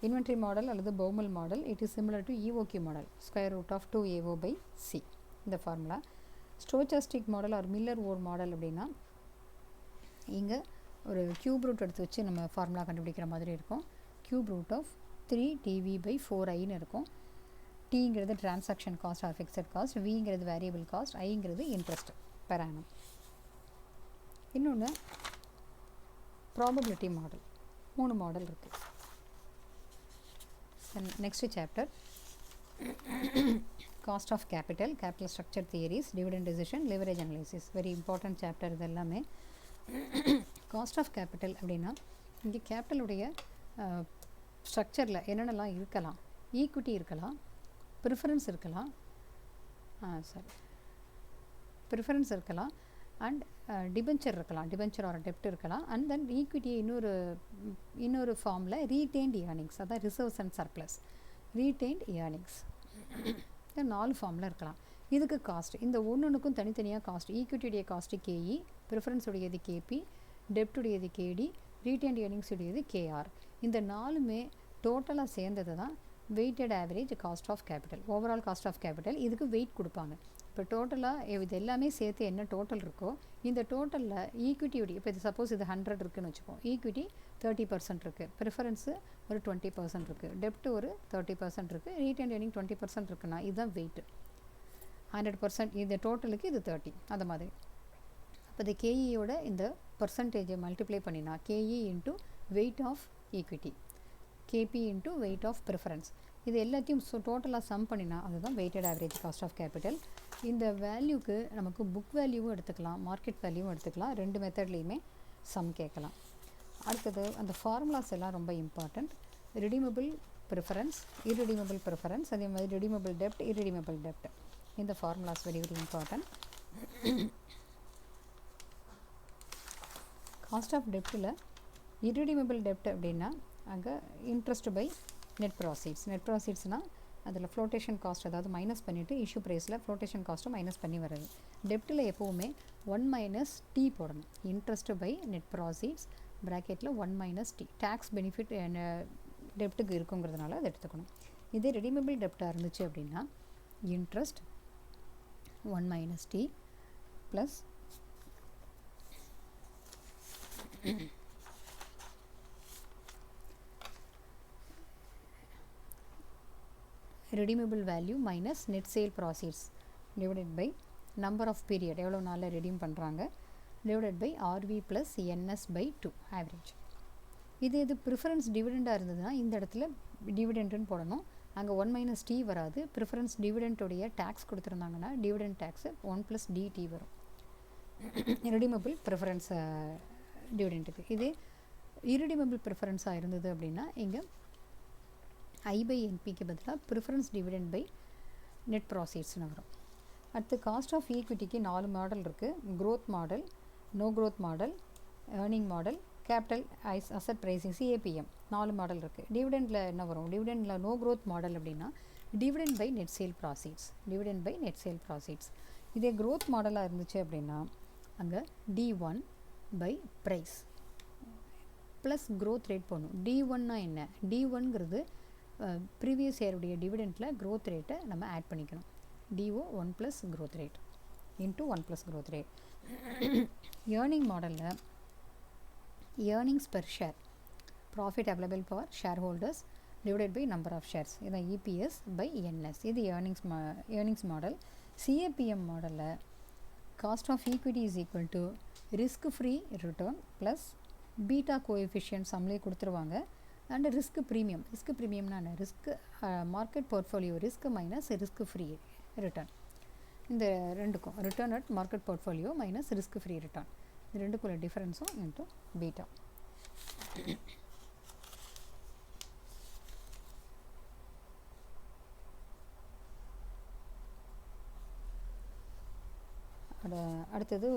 இன்வென்ட்ரி மாடல் அல்லது Baumol model. It is similar to EOQ model, √2AO/C இந்த formula. Stochastic model or Miller Orr model அப்படின்னா இங்கே ஒரு க்யூப் ரூட் எடுத்து வச்சு நம்ம ஃபார்முலா கண்டுபிடிக்கிற மாதிரி இருக்கும். க்யூப் ரூட் ஆஃப் 3TV/4iன்னு இருக்கும். Tங்கிறது transaction cost or fixed cost, Vங்கிறது வேரியபிள் காஸ்ட், Iங்கிறது இன்ட்ரெஸ்ட் பெர் ஆனம். இன்னொன்று ப்ராபபிலிட்டி மாடல். 3 மாடல் இருக்குது. Next chapter cost of capital, capital structure theories, dividend decision, leverage analysis. Very important chapter இது எல்லாமே. Cost of capital அப்படின்னா இங்கே கேபிட்டலுடைய ஸ்ட்ரக்சரில் என்னென்னலாம் இருக்கலாம். ஈக்விட்டி இருக்கலாம், ப்ரிஃபரன்ஸ் இருக்கலாம், ப்ரிஃபரன்ஸ் இருக்கலாம், அண்ட் டிபென்ச்சர் இருக்கலாம், டிபென்ச்சர் ஆர் டெப்ட் இருக்கலாம். அண்ட் தென் ஈக்விட்டியை இன்னொரு ஃபார்மில் ரீடெயின்ட் ஏர்னிங்ஸ், அதான் reserves and surplus, retained earnings. இந்த 4 ஃபார்மில் இருக்கலாம். இதுக்கு காஸ்ட், இந்த ஒன்றுக்கும் தனித்தனியாக காஸ்ட். ஈக்விட்டியுடைய காஸ்ட்டு KE, ப்ரிஃபரன்ஸுடையது KP, டெப்டுடையது KD, ரீடெயின்ட் ஏர்னிங்ஸ் உடையது KR. இந்த 4மே டோட்டலாக சேர்ந்தது தான் weighted average cost of capital, overall cost of capital. இதுக்கு வெயிட் கொடுப்பாங்க. இப்போ டோட்டலாக இது எல்லாமே சேர்த்து என்ன டோட்டல் இருக்கோ இந்த டோட்டலில் ஈக்விட்டியுடைய, இப்போ இது சப்போஸ் இது 100 இருக்குதுன்னு வச்சுப்போம், ஈக்விட்டி 30% இருக்குது, ப்ரிஃபரன்ஸு ஒரு 20% இருக்குது, டெப்ட் ஒரு 30% இருக்குது, ரீடெயின்ட் ஏர்னிங் 20% இருக்குன்னா இதுதான் வெயிட்டு. 100% இந்த டோட்டலுக்கு இது 30 அந்த மாதிரி. அப்போ இந்த KEயோட இந்த பர்சன்டேஜை மல்டிப்ளை பண்ணினா KE into weight of equity, KP into weight of preference, இது எல்லாத்தையும் டோட்டலாக சம் பண்ணினா அதுதான் weighted average cost of capital. இந்த வேல்யூக்கு நமக்கு புக் வேல்யூவும் எடுத்துக்கலாம், மார்க்கெட் வேல்யூவும் எடுத்துக்கலாம். ரெண்டு மெத்தட்லேயுமே சம் கேட்கலாம். அடுத்தது அந்த ஃபார்முலாஸ் எல்லாம் ரொம்ப இம்பார்ட்டண்ட். ரிடீமபிள் ப்ரிஃபரன்ஸ், இர்ரிடீமபிள் ப்ரிஃபரன்ஸ், அதே மாதிரி ரிடீமபிள் டெப்ட், இர்ரிடீமபிள் டெப்ட். இந்த formulas very very important. Cost of டெப்ட்டில் இர்ரிடீமபிள் டெப்ட் அப்படின்னா அங்கே இன்ட்ரெஸ்ட் பை நெட் ப்ராசீட்ஸ். நெட் ப்ராசீட்ஸ்னால் அதில் ஃப்ளோட்டேஷன் காஸ்ட், அதாவது மைனஸ் பண்ணிவிட்டு இஷ்யூ ப்ரைஸில் ஃப்ளோட்டேஷன் காஸ்ட்டும் மைனஸ் பண்ணி வருது. டெப்ட்டில் எப்போவுமே 1 மைனஸ் டி போடணும். இன்ட்ரெஸ்ட் பை நெட் ப்ராசீட்ஸ் ப்ராக்கெட்டில் 1 மைனஸ் டி. டேக்ஸ் பெனிஃபிட் டெப்ட்டுக்கு இருக்குங்கிறதுனால அதை எடுத்துக்கணும். இதே ரெடிமபிள் டெப்டாக இருந்துச்சு அப்படின்னா interest 1 minus T plus redeemable value minus net sale proceeds divided by number of period, எவ்வளோ நாளில் ரெடீம் பண்ணுறாங்க, divided by RV plus NS by 2 average. இது ப்ரிஃபரன்ஸ் டிவிடெண்டாக இருந்ததுன்னா இந்த இடத்துல டிவிடெண்டுன்னு போடணும். அங்கே 1 மைனஸ் டி வராது. ப்ரிஃபரன்ஸ் டிவிடெண்ட்டுடைய டேக்ஸ் கொடுத்துருந்தாங்கன்னா டிவிடெண்ட் டேக்ஸு 1 ப்ளஸ் டிடி வரும் ரெடிமபிள் ப்ரிஃபரன்ஸ் டிவிடெண்ட்டுக்கு. இதே இரிடிமபிள் ப்ரிஃபரன்ஸாக இருந்தது அப்படின்னா இங்கே ஐ பை என்பிக்கு பதிலாக ப்ரிஃபரன்ஸ் டிவிடெண்ட் பை நெட் ப்ராசீட்ஸ்னு வரும். அடுத்து காஸ்ட் ஆஃப் ஈக்விட்டிக்கு 4 மாடல் இருக்குது. Growth model, no growth model, earning model, capital asset pricing, CAPM 4 model இருக்குது. டிவிடெண்டில் என்ன வரும்? டிவிடெண்டில் நோ க்ரோத் மாடல் அப்படின்னா dividend by net sale proceeds, dividend by net sale proceeds. இதே க்ரோத் மாடலாக இருந்துச்சு அப்படின்னா அங்கே D1 by price plus growth rate போடணும். D1னா என்ன? D1ங்கிறது ப்ரீவியஸ் இயருடைய டிவிடெண்டில் க்ரோத் ரேட்டை நம்ம ஆட் பண்ணிக்கணும். DO 1 plus growth rate into 1 plus growth rate. Earning மாடலில் earnings per share, profit available for shareholders divided by number of shares, இதான் EPS by NS. இது earnings model. CAPM மாடலில் cost of equity is equal to risk free return plus beta coefficient சம்லே கொடுத்துருவாங்க and risk premium. Risk ப்ரீமியம்னா என்ன? Risk market portfolio risk minus risk free return. இந்த ரெண்டுக்கும் return at market portfolio minus risk free return, இது ரெண்டுக்குள்ள டிஃபரன்ஸும் into beta. அடுத்தது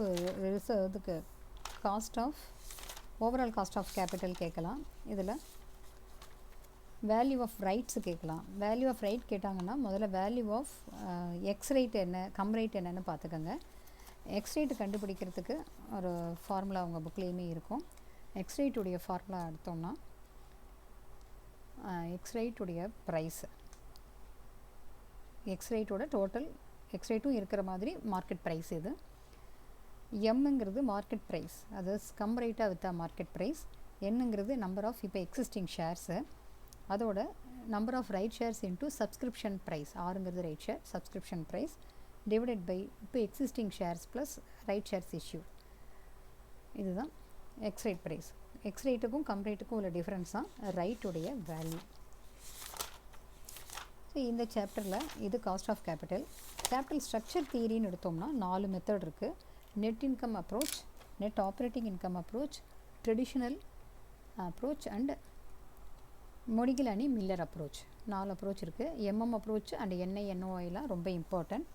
இதுக்கு cost of overall cost of capital கேட்கலாம். இதில் வேல்யூ ஆஃப் ரைட்ஸ் கேட்கலாம். வேல்யூ ஆஃப் ரைட் கேட்டாங்கன்னா முதல்ல வேல்யூ ஆஃப் எக்ஸ் ரேட் என்ன, கம் ரேட் என்னன்னு பார்த்துக்கோங்க. எக்ஸ் ரேட்டு கண்டுபிடிக்கிறதுக்கு ஒரு ஃபார்முலா உங்கள் புக்லேயுமே இருக்கும். எக்ஸ் ரேட்டுடைய ஃபார்முலா எடுத்தோம்னா எக்ஸ் ரேட்டுடைய ப்ரைஸு, எக்ஸ் ரேட்டோட டோட்டல், எக்ஸ் ரேட்டும் இருக்கிற மாதிரி மார்க்கெட் ப்ரைஸ் இது. எம்ங்கிறது மார்க்கெட் ப்ரைஸ், அது கம் ரேட்டாக விற்றா மார்க்கெட் ப்ரைஸ். என்னங்கிறது நம்பர் ஆஃப் இப்போ எக்ஸிஸ்டிங் ஷேர்ஸு, அதோட number of right shares into subscription price, ஆறுங்கிறது right share, subscription price divided by இப்போ existing shares plus right shares issue. இதுதான் எக்ஸ் ரேட் ப்ரைஸ். எக்ஸ் ரேட்டுக்கும் கம் ரேட்டுக்கும் உள்ள டிஃப்ரென்ஸ் தான் ரைட்டுடைய வேல்யூ. ஸோ இந்த சாப்டரில் இது cost of capital. Capital structure தியரின்னு எடுத்தோம்னா 4 மெத்தட் இருக்குது. Net income approach, net operating income approach, traditional approach and Modigliani Miller approach. 4 approach இருக்குது. MM அப்ரோச் அண்ட் NINOIலாம் ரொம்ப இம்பார்ட்டன்ட்.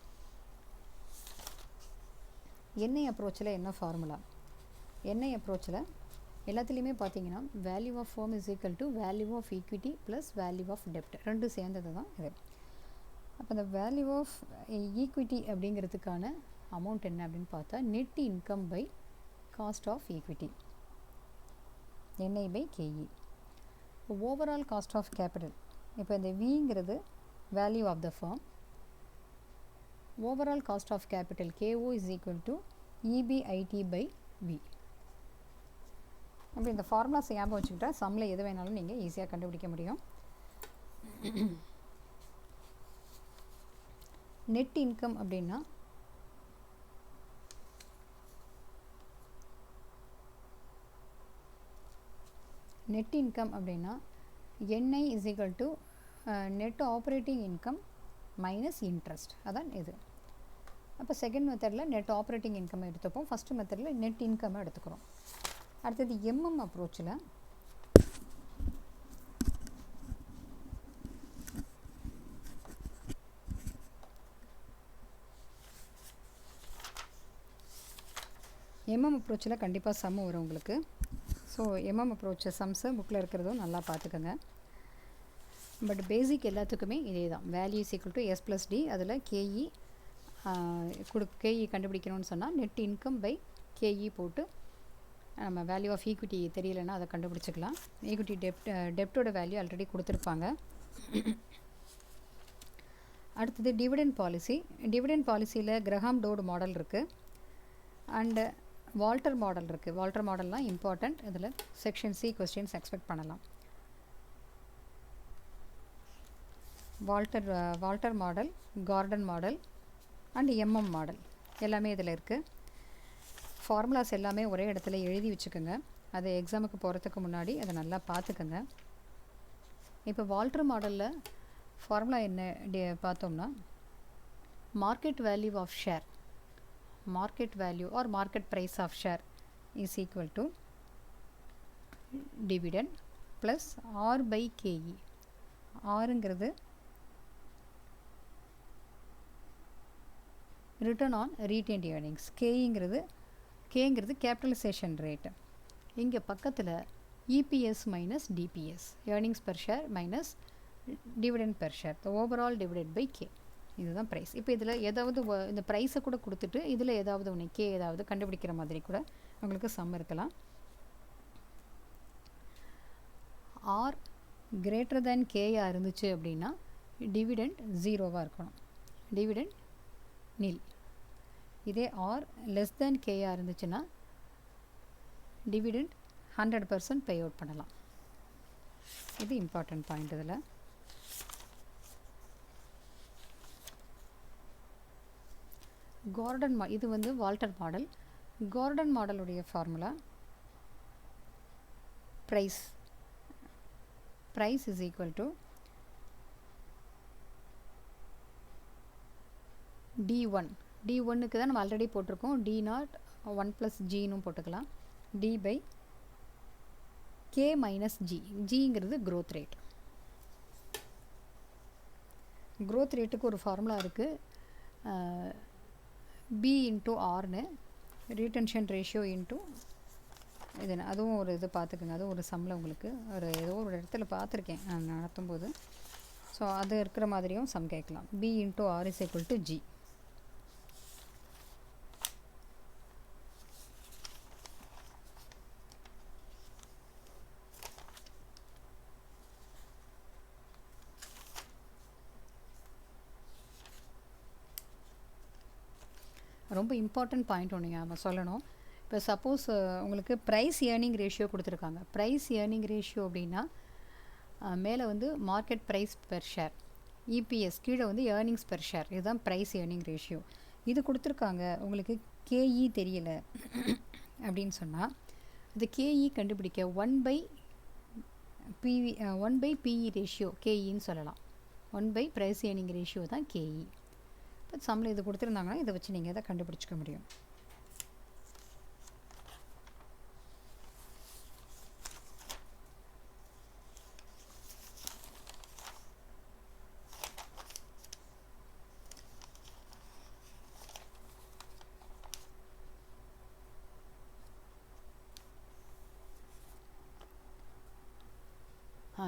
NI அப்ரோச்சில் என்ன ஃபார்முலா? NI அப்ரோச்சில் எல்லாத்துலேயுமே பார்த்தீங்கன்னா value of firm is equal to value of equity plus value of டெப்ட், ரெண்டும் சேர்ந்தது தான் இது. அப்போ இந்த வேல்யூ ஆஃப் ஈக்விட்டி அப்படிங்கிறதுக்கான அமௌண்ட் என்ன அப்படின்னு பார்த்தா net income by cost of equity, NI by KE. Overall cost of capital, இப்போ இந்த விங்கிறது value of the firm, overall cost of capital KO is equal to EBIT by V. அப்படி இந்த formulas ஞாபகம் வச்சுக்கிட்டா சம்மில் எது வேணாலும் நீங்கள் ஈஸியாக கண்டுபிடிக்க முடியும். நெட் இன்கம் அப்படின்னா நெட் இன்கம் அப்படின்னா NI is equal to net operating income minus interest, அதான் இது. அப்போ செகண்ட் மெத்தடில் நெட் ஆப்ரேட்டிங் இன்கம் எடுத்துப்போம், ஃபஸ்ட்டு மெத்தடில் நெட் இன்கம் எடுத்துக்கிறோம். அடுத்தது எம்எம் அப்ரோச்சில் எம்எம் அப்ரோச்சில் கண்டிப்பாக சம் வரும் உங்களுக்கு. ஸோ எம்எம் அப்ரோச் சம்ஸு புக்கில் இருக்கிறதும் நல்லா பார்த்துக்கோங்க. பட் பேசிக் எல்லாத்துக்குமே இதே தான். Value is equal to S plus D. அதில் கேஇ கேஇ கண்டுபிடிக்கணும்னு சொன்னால் நெட் இன்கம் பை கேஇ போட்டு நம்ம வேல்யூ ஆஃப் ஈக்விட்டி தெரியலைன்னா அதை கண்டுபிடிச்சிக்கலாம். ஈக்விட்டி டெப்டோட வேல்யூ ஆல்ரெடி கொடுத்துருப்பாங்க. அடுத்தது டிவிடெண்ட் பாலிசி. டிவிடெண்ட் பாலிசியில் கிரஹாம் டோட் மாடல் இருக்குது அண்டு வால்டர் மாடல் இருக்குது. வால்டர் மாடல்லாம் இம்பார்ட்டண்ட். இதில் செக்ஷன் சி கொஸ்டின்ஸ் எக்ஸ்பெக்ட் பண்ணலாம். Walter model, garden model and MM model எல்லாமே இதில் இருக்குது. ஃபார்முலாஸ் எல்லாமே ஒரே இடத்துல எழுதி வச்சுக்கோங்க. அது எக்ஸாமுக்கு போகிறதுக்கு முன்னாடி அதை நல்லா பார்த்துக்கோங்க. இப்போ வால்டர் மாடலில் ஃபார்முலா என்ன பார்த்தோம்னா, market value of share, market value or market price of share is equal to dividend plus R by KE. ஆருங்கிறது ரிட்டர்ன் ஆன் ரீட்டெயின்ட் ஏர்னிங்ஸ், கேங்கிறது கேபிட்டலைசேஷன் ரேட்டு. இங்கே பக்கத்தில் EPS minus DPS, earnings per share minus dividend per share, overall dividend by K. இதுதான் price. இப்போ இதில் ஏதாவது இந்த ப்ரைஸை கூட கொடுத்துட்டு இதில் ஏதாவது ஒன்று கே ஏதாவது கண்டுபிடிக்கிற மாதிரி கூட உங்களுக்கு சம் இருக்கலாம். ஆர் கிரேட்டர் தேன் கேயாக இருந்துச்சு அப்படின்னா டிவிடெண்ட் ஜீரோவாக இருக்கணும், டிவிடெண்ட் நில். இதே ஆர் லெஸ் தேன் கேயாக இருந்துச்சுன்னா டிவிடெண்ட் 100% பே அவுட் பண்ணலாம். இது இம்பார்ட்டன்ட் பாயிண்ட். இதில் கார்டன் இது வந்து வால்டர் மாடல். கார்டன் மாடலுடைய formula price is equal to D1. D1க்கு தான் நம்ம ஆல்ரெடி போட்டிருக்கோம். D0 1 + Gன்னு போட்டுக்கலாம். D by K minus G. Gங்கிறது growth rate. growth rateக்கு ஒரு ஃபார்முலா இருக்குது, B இன்ட்டு ஆர்னு, ரீட்டென்ஷன் ரேஷியோ இன்ட்டு இது. அதுவும் ஒரு இது பார்த்துக்குங்க. அதுவும் ஒரு சம்மில் உங்களுக்கு ஏதோ ஒரு இடத்துல பார்த்துருக்கேன் நான் நடத்தும்போது. ஸோ அது இருக்கிற மாதிரியும் சம் கேட்கலாம். B into R is equal to G. ரொம்ப இம்பார்ட்டன்ட் பாயிண்ட் ஒன்று நம்ம சொல்லணும். இப்போ சப்போஸ் உங்களுக்கு ப்ரைஸ் ஏர்னிங் ரேஷியோ கொடுத்துருக்காங்க. ப்ரைஸ் ஏர்னிங் ரேஷியோ அப்படின்னா மேலே வந்து market price per share, EPS கீழே வந்து ஏர்னிங்ஸ் பெர் ஷேர், இதுதான் ப்ரைஸ் ஏர்னிங் ரேஷியோ. இது கொடுத்துருக்காங்க. உங்களுக்கு கேஇ தெரியலை அப்படின்னு சொன்னால் இது கேஇ கண்டுபிடிக்க 1/PE ரேஷியோ கேஇன்னு சொல்லலாம். 1/ப்ரைஸ் ஏர்னிங் ரேஷியோ தான் கேஇ. இப்போ சம்மில் இது கொடுத்துருந்தாங்கன்னா இதை வச்சு நீங்கள் இதை கண்டுபிடிச்சிக்க முடியும்.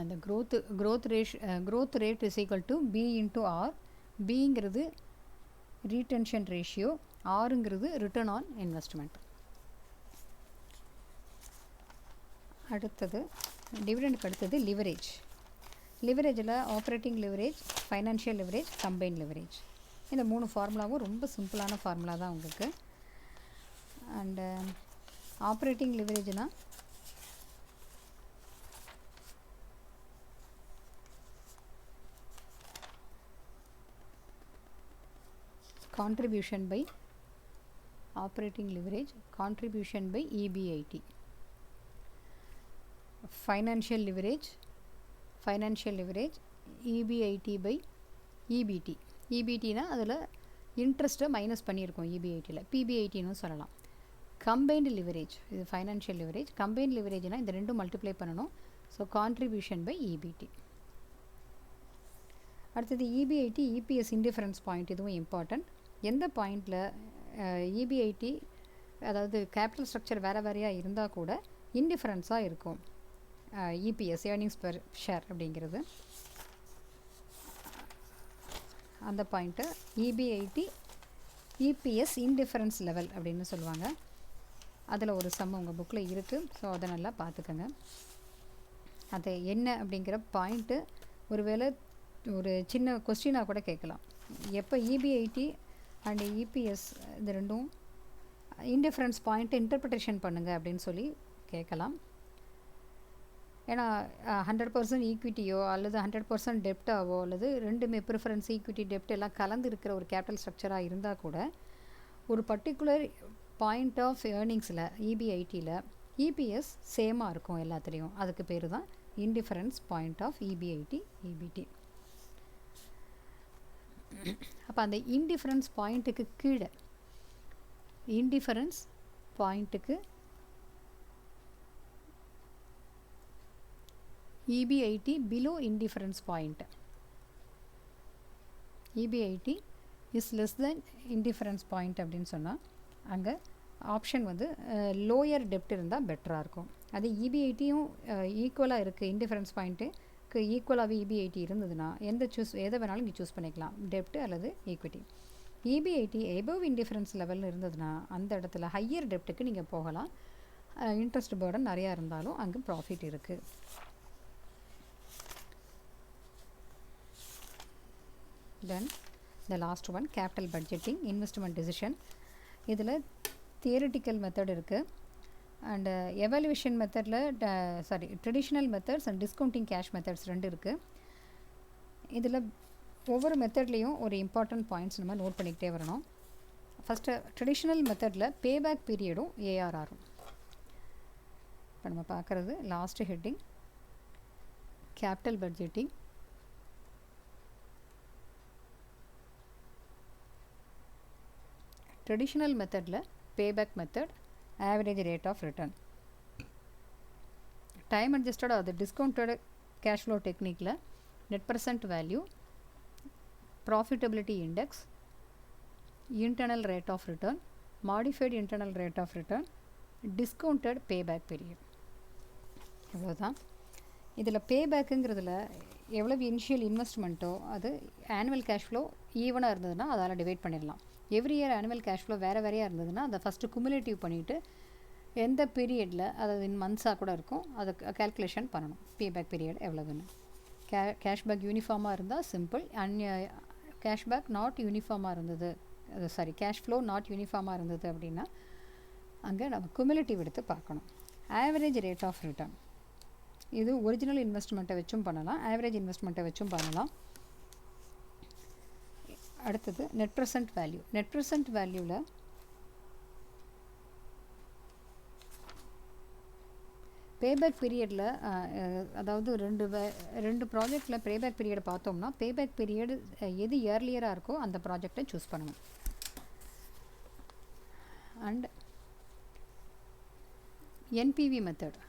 அந்த growth rate is equal to B into R. Bங்கிறது ரீட்டென்ஷன் ரேஷியோ, ஆருங்கிறது ரிட்டர்ன் ஆன் இன்வெஸ்ட்மெண்ட். அடுத்தது டிவிடெண்டுக்கு அடுத்தது லிவரேஜ். லிவரேஜில் operating leverage, financial leverage, combine leverage. இந்த 3 ஃபார்முலாவும் ரொம்ப சிம்பிளான ஃபார்முலா தான் உங்களுக்கு. அண்டு ஆப்ரேட்டிங் லிவரேஜ்னால் contribution by operating leverage, contribution by EBIT. Financial leverage EBIT by EBT. EBT னா அதில் இன்ட்ரெஸ்ட்டை மைனஸ் பண்ணியிருக்கோம் இபிஐடியில், பிபிஐடின்னு சொல்லலாம். கம்பைன்டு லிவரேஜ், இது ஃபைனான்ஷியல் லிவரேஜ். கம்பைன்டு லிவரேஜ்னால் இந்த ரெண்டும் மல்டிப்ளை பண்ணணும். So contribution by EBT. அடுத்தது இபிஐடி இபிஎஸ் இன்டிஃபரன்ஸ் பாயிண்ட், இதுவும் இம்பார்ட்டண்ட். எந்த பாயிண்டில் இபிஐடி அதாவது கேபிட்டல் ஸ்ட்ரக்சர் வேறு வேறையாக இருந்தால் கூட இன்டிஃபரன்ஸாக இருக்கும் இபிஎஸ், ஏர்னிங்ஸ் பெர் ஷேர் அப்படிங்கிறது. அந்த point EPIT EPS indifference level அப்படின்னு சொல்லுவாங்க. அதில் ஒரு சம் உங்கள் புக்கில் இருக்குது. ஸோ அதை நல்லா பார்த்துக்கோங்க. அது என்ன அப்படிங்கிற பாயிண்ட்டு ஒருவேளை ஒரு சின்ன கொஸ்டினாக கூட கேட்கலாம். எப்போ இபிஐடி அண்ட் இபிஎஸ் இது ரெண்டும் இன்டிஃபரன்ஸ் பாயிண்ட்டை இன்டர்பிரிட்டேஷன் பண்ணுங்கள் அப்படின்னு சொல்லி கேட்கலாம். ஏன்னா 100% ஈக்விட்டியோ அல்லது 100% டெப்டாவோ அல்லது ரெண்டுமே ப்ரிஃபரன்ஸ் ஈக்விட்டி டெப்ட் எல்லாம் கலந்து இருக்கிற ஒரு கேபிட்டல் ஸ்ட்ரக்சராக இருந்தால் கூட ஒரு பர்டிகுலர் பாயிண்ட் ஆஃப் ஏர்னிங்ஸில் இபிஐடியில் இபிஎஸ் சேமாக இருக்கும் எல்லாத்துலேயும். அதுக்கு பேர் தான் indifference point of EBIT EBT. அப்போ அந்த இன்டிஃபரன்ஸ் பாயிண்ட்டுக்கு கீழே, இன்டிஃபரன்ஸ் பாயிண்ட்டுக்கு EBIT below indifference point. EBIT is less than indifference point அப்படின்னு சொன்னால் அங்கே ஆப்ஷன் வந்து லோயர் டெப்ட் இருந்தால் பெட்டராக இருக்கும். அது EBITயும் ஈக்குவலாக இருக்குது, இன்டிஃபரன்ஸ் பாயிண்ட்டுக்கு ஈக்குவலாகவே EBIT இருந்ததுன்னா எதை வேணாலும் நீ சூஸ் பண்ணிக்கலாம், டெப்ட் அல்லது ஈக்விட்டி. EBIT எபவ் இன்டிஃபரன்ஸ் லெவலில் இருந்ததுன்னா அந்த இடத்துல ஹையர் டெப்ட்டுக்கு நீங்கள் போகலாம். இன்ட்ரெஸ்ட் பர்டன் நிறையா இருந்தாலும் அங்கே ப்ராஃபிட் இருக்குது. Then the last one, capital budgeting, investment decision. இதில் theoretical method இருக்குது அண்ட் evaluation மெத்தடில் traditional methods and discounting cash methods ரெண்டு இருக்குது. இதில் ஒவ்வொரு மெத்தட்லேயும் ஒரு இம்பார்ட்டன்ட் பாயிண்ட்ஸ் நம்ம நோட் பண்ணிக்கிட்டே வரணும். ஃபஸ்ட்டு ட்ரெடிஷ்னல் மெத்தடில் பேபேக் பீரியடும் ஏஆர்ஆரும். இப்போ நம்ம பார்க்குறது last heading capital budgeting. Traditional மெத்தடில் payback method, average rate of return. Time adjusted அது டிஸ்கவுண்டட் கேஷ் ஃப்ளோ டெக்னிக்கில் net present value, profitability index, internal rate of return, modified internal rate of return, discounted payback period. இவ்வளோதான். இதில் பேபேக்குங்கிறதுல எவ்வளவு initial இன்வெஸ்ட்மெண்ட்டோ அது annual cash flow ஈவனாக இருந்ததுன்னா அதால் divide பண்ணிடலாம். Every year annual cash flow வேறு வேறையாக இருந்ததுன்னா அதை ஃபஸ்ட்டு குமுலேட்டிவ் பண்ணிவிட்டு எந்த பீரியடில், அதாவது இன் மந்த்ஸாக கூட இருக்கும், அதை கால்குலேஷன் பண்ணணும் பேபேக் பீரியட் எவ்வளவுன்னு. கேஷ்பேக் யூனிஃபார்மாக இருந்தால் சிம்பிள், கேஷ்பேக் நாட் யூனிஃபார்மாக இருந்தது, கேஷ் ஃப்ளோ நாட் யூனிஃபார்மாக இருந்தது அப்படின்னா அங்கே நம்ம குமுலேட்டிவ் எடுத்து பார்க்கணும். ஆவரேஜ் ரேட் ஆஃப் ரிட்டர்ன் இது ஒரிஜினல் இன்வெஸ்ட்மெண்ட்டை வச்சும் பண்ணலாம், ஆவரேஜ் இன்வெஸ்ட்மெண்ட்டை வச்சும் பண்ணலாம். அடுத்தது net present value. Net present வேல்யூவில் பேபேக் பீரியடில் அதாவது ரெண்டு ப்ராஜெக்டில் பேபேக் பீரியடை பார்த்தோம்னா பேபேக் பீரியட் எது இயர்லியராக இருக்கோ அந்த ப்ராஜெக்டை சூஸ் பண்ணணும். And NPV method,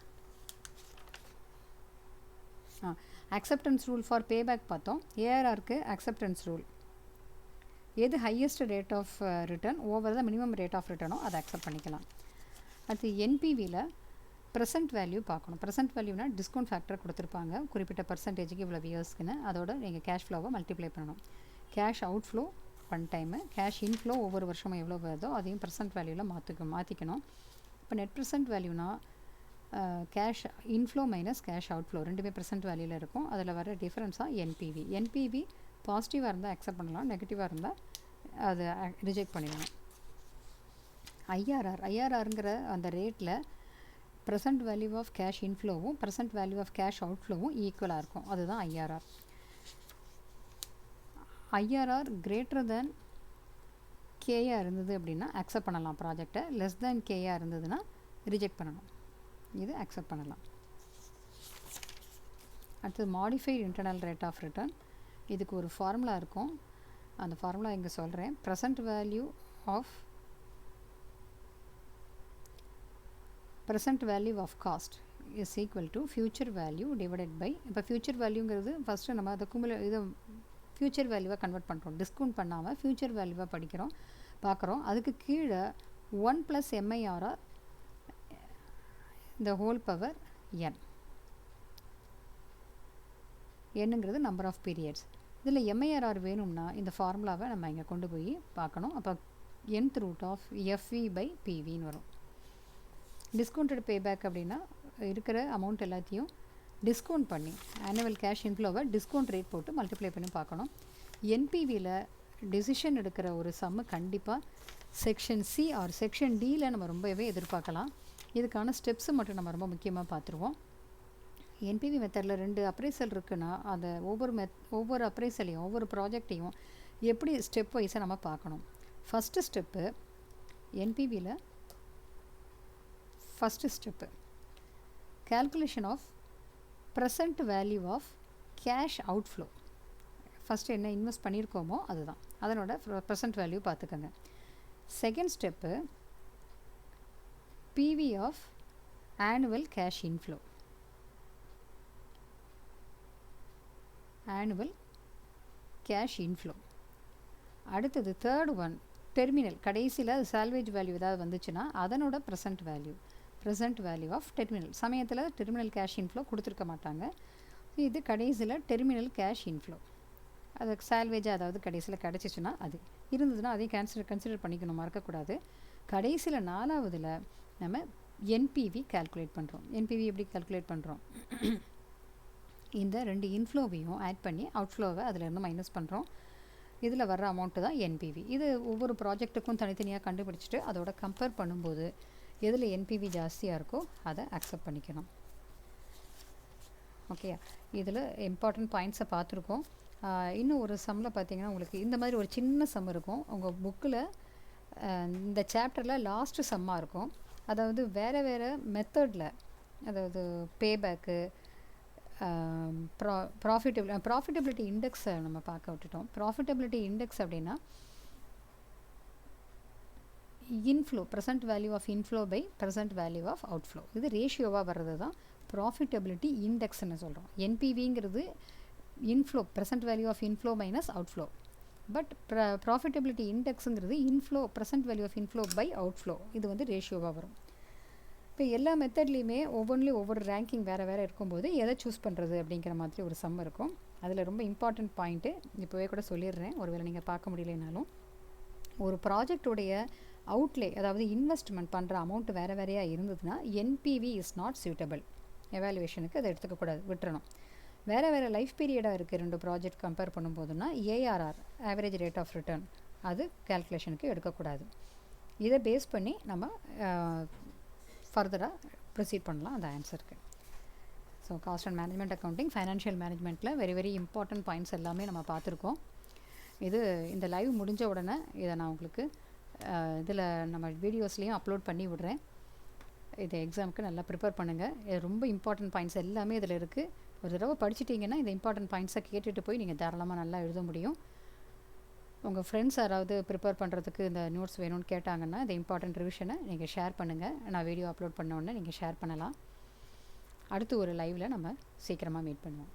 acceptance rule for payback பார்த்தோம். ஏஆர்ஆருக்கு அக்செப்டன்ஸ் ரூல் எது highest rate of return over the minimum rate of ரிட்டர்னோ அதை அக்செப்ட் பண்ணிக்கலாம். அடுத்து என்பிவியில் ப்ரெசென்ட் வேல்யூ பார்க்கணும். ப்ரெசென்ட் வேல்யூனா டிஸ்கவுண்ட் ஃபேக்டர் கொடுத்துருப்பாங்க குறிப்பிட்ட பர்சன்டேஜுக்கு இவ்வளோ இயர்ஸ்க்குன்னு, அதோட நீங்கள் கேஷ் ஃப்ளோவை மல்டிப்ளை பண்ணணும். Cash out flow one time, cash inflow ஒவ்வொரு வருஷமும் எவ்வளோ வருதோ அதையும் ப்ரெசென்ட் வேல்யூவில் மாற்றிக்கணும். இப்போ நெட் ப்ரெசென்ட் வேல்யூனா cash inflow minus cash out flow ரெண்டுமே ப்ரெசென்ட் வேல்யூவில் இருக்கும். அதில் வர டிஃப்ரென்ஸாக என்பிவி. என்பிவி பாசிட்டிவாக இருந்தால் அக்செப்ட் பண்ணலாம், நெகட்டிவாக இருந்தால் அதை ரிஜெக்ட் பண்ணிடணும். ஐஆர்ஆருங்கிற அந்த ரேட்டில் ப்ரெசென்ட் வேல்யூ ஆஃப் கேஷ் இன்ஃப்ளோவும் ப்ரெசென்ட் வேல்யூ ஆஃப் கேஷ் அவுட்ஃப்ளோவும் ஈக்குவலாக இருக்கும். அதுதான் ஐஆர்ஆர். ஐஆர்ஆர் கிரேட்டர் தேன் கேயாக இருந்தது அப்படின்னா அக்செப்ட் பண்ணலாம் ப்ராஜெக்டை, லெஸ் தேன் கேயாக இருந்ததுன்னா ரிஜெக்ட் பண்ணணும். இது அக்செப்ட் பண்ணலாம். அடுத்தது modified internal rate of return. இதுக்கு ஒரு ஃபார்முலா இருக்கும். அந்த ஃபார்முலா இங்கே சொல்கிறேன். Present value of cost is equal to future value divided by, இப்போ ஃபியூச்சர் வேல்யூங்கிறது ஃபஸ்ட்டு நம்ம அதை இது ஃபியூச்சர் வேல்யூவாக கன்வெர்ட் பண்ணுறோம், டிஸ்கவுண்ட் பண்ணாமல் ஃபியூச்சர் வேல்யூவாக பார்க்குறோம். அதுக்கு கீழே 1 + MIRR the whole power n. என்னங்கிறது நம்பர் ஆஃப் பீரியட்ஸ். இதில் MIRR வேணும்னா இந்த ஃபார்முலாவை நம்ம இங்கே கொண்டு போய் பார்க்கணும். அப்போ nth ரூட் ஆஃப் FV/PVன்னு வரும். டிஸ்கவுண்டட் பேபேக் அப்படின்னா இருக்கிற அமௌண்ட் எல்லாத்தையும் டிஸ்கவுண்ட் பண்ணி ஆனுவல் கேஷ் இன்ஃப்ளோவை டிஸ்கவுண்ட் ரேட் போட்டு மல்டிப்ளை பண்ணி பார்க்கணும். என்பிவியில் டெசிஷன் எடுக்கிற ஒரு சம்மு கண்டிப்பாக செக்ஷன் சி ஆர் செக்ஷன் டியில் நம்ம ரொம்பவே எதிர்பார்க்கலாம். இதுக்கான ஸ்டெப்ஸு மட்டும் நம்ம ரொம்ப முக்கியமாக பார்த்துருவோம். என்பிவி மெத்தடில் 2 அப்ரைசல் இருக்குன்னா அந்த ஒவ்வொரு அப்ரைசலையும் ஒவ்வொரு ப்ராஜெக்டையும் எப்படி ஸ்டெப் வைஸாக நம்ம பார்க்கணும். ஃபஸ்ட்டு ஸ்டெப்பு என்பிவியில் first step calculation of present value of cash outflow. First என்ன இன்வெஸ்ட் பண்ணியிருக்கோமோ அதுதான், அதனோட ப்ரெசண்ட் வேல்யூ பார்த்துக்கோங்க. Second step PV of annual cash inflow. Annual cash inflow. அடுத்தது தேர்ட் ஒன் டெர்மினல், கடைசியில் அது சால்வேஜ் வேல்யூ ஏதாவது வந்துச்சுன்னா அதனோட ப்ரெசண்ட் வேல்யூ ஆஃப் டெர்மினல். சமயத்தில் டெர்மினல் கேஷ் இன்ஃப்ளோ கொடுத்துருக்க மாட்டாங்க. இது கடைசியில் டெர்மினல் கேஷ் இன்ஃப்ளோ. அது சால்வேஜாக அதாவது கடைசியில் கிடச்சிச்சின்னா அது இருந்ததுன்னா அதையும் கன்சிடர் பண்ணிக்கணும், மறக்கக்கூடாது. கடைசியில் 4வதுல நம்ம என்பிவி கால்குலேட் பண்ணுறோம். என்பிவி எப்படி கால்குலேட் பண்ணுறோம்? இந்த 2 இன்ஃப்ளோவையும் ஆட் பண்ணி அவுட்ஃப்ளோவை அதிலேருந்து மைனஸ் பண்ணுறோம். இதில் வர்ற அமௌண்ட்டு தான் என்பிவி. இது ஒவ்வொரு ப்ராஜெக்ட்டுக்கும் தனித்தனியாக கண்டுபிடிச்சிட்டு அதோட கம்பேர் பண்ணும்போது எதில் என்பிவி ஜாஸ்தியாக இருக்கோ அதை அக்செப்ட் பண்ணிக்கணும். ஓகே, இதில் இம்பார்ட்டன்ட் பாயிண்ட்ஸை பார்த்துருக்கோம். இன்னும் ஒரு சம்மில் பார்த்தீங்கன்னா உங்களுக்கு இந்த மாதிரி ஒரு சின்ன சம் இருக்கும் உங்கள் புக்கில். இந்த சாப்டரில் லாஸ்ட்டு சம்மாக இருக்கும். அதாவது வேறு மெத்தடில், அதாவது பேபேக்கு, ப்ராஃபிட்டபிலிட்டி இண்டெக்ஸை நம்ம பார்க்க விட்டுட்டோம். ப்ராஃபிட்டபிலிட்டி இண்டெக்ஸ் அப்படின்னா inflow, present value of inflow by present value of outflow. இது ரேஷியோவாக வர்றது தான் ப்ராஃபிட்டபிலிட்டி இண்டெக்ஸ்ன்னு சொல்கிறோம். என்பிவிங்கிறது inflow, present value of inflow minus outflow. But profitability இண்டெக்ஸுங்கிறது inflow, present value of inflow by outflow. இது வந்து ரேஷியோவாக வரும். இப்போ எல்லா மெத்தட்லேயுமே ஒவ்வொன்றிலையும் ஒவ்வொரு ரேங்கிங் வேறு இருக்கும்போது எதை சூஸ் பண்ணுறது அப்படிங்கிற மாதிரி ஒரு சம் இருக்கும். அதில் ரொம்ப இம்பார்ட்டண்ட் பாயிண்ட்டு இப்போவே கூட சொல்லிடுறேன், ஒருவேளை நீங்கள் பார்க்க முடியலனாலும். ஒரு ப்ராஜெக்டுடைய அவுட்லே, அதாவது இன்வெஸ்ட்மெண்ட் பண்ணுற அமௌண்ட் வேறையாக இருந்ததுன்னா என்பிவி இஸ் நாட் சூட்டபிள். எவாலுவேஷனுக்கு அதை எடுத்துக்கக்கூடாது, விட்டுறணும். வேறு லைஃப் பீரியடாக இருக்குது 2 ப்ராஜெக்ட் கம்பேர் பண்ணும்போதுன்னா ARR, average rate of return, அது கால்குலேஷனுக்கு எடுக்கக்கூடாது. இதை பேஸ் பண்ணி நம்ம ஃபர்தராக ப்ரொசீட் பண்ணலாம் அந்த ஆன்சருக்கு. So cost and management accounting, financial மேனேஜ்மெண்ட்டில் வெரி இம்பார்ட்டன்ட் பாயிண்ட்ஸ் எல்லாமே நம்ம பார்த்துருக்கோம். இது இந்த லைவ் முடிஞ்ச உடனே இதை நான் உங்களுக்கு இதில் நம்ம வீடியோஸ்லேயும் அப்லோட் பண்ணி விடுறேன். இது எக்ஸாமுக்கு நல்லா ப்ரிப்பேர் பண்ணுங்கள். இது ரொம்ப இம்பார்ட்டன்ட் பாயிண்ட்ஸ் எல்லாமே இதில் இருக்குது. ஒரு தடவை படிச்சிட்டிங்கன்னா இந்த இம்பார்ட்டன்ட் பாயிண்ட்ஸை கேட்டுட்டு போய் நீங்கள் தாராளமாக நல்லா எழுத முடியும். உங்கள் ஃப்ரெண்ட்ஸ் யாராவது ப்ரிப்பேர் பண்ணுறதுக்கு இந்த நோட்ஸ் வேணும்னு கேட்டாங்கன்னா இந்த இம்பார்ட்டன்ட் ரிவிஷனை நீங்கள் ஷேர் பண்ணுங்கள். நான் வீடியோ அப்லோட் பண்ண உடனே நீங்கள் ஷேர் பண்ணலாம். அடுத்து ஒரு லைவில் நம்ம சீக்கிரமாக மீட் பண்ணுவோம்.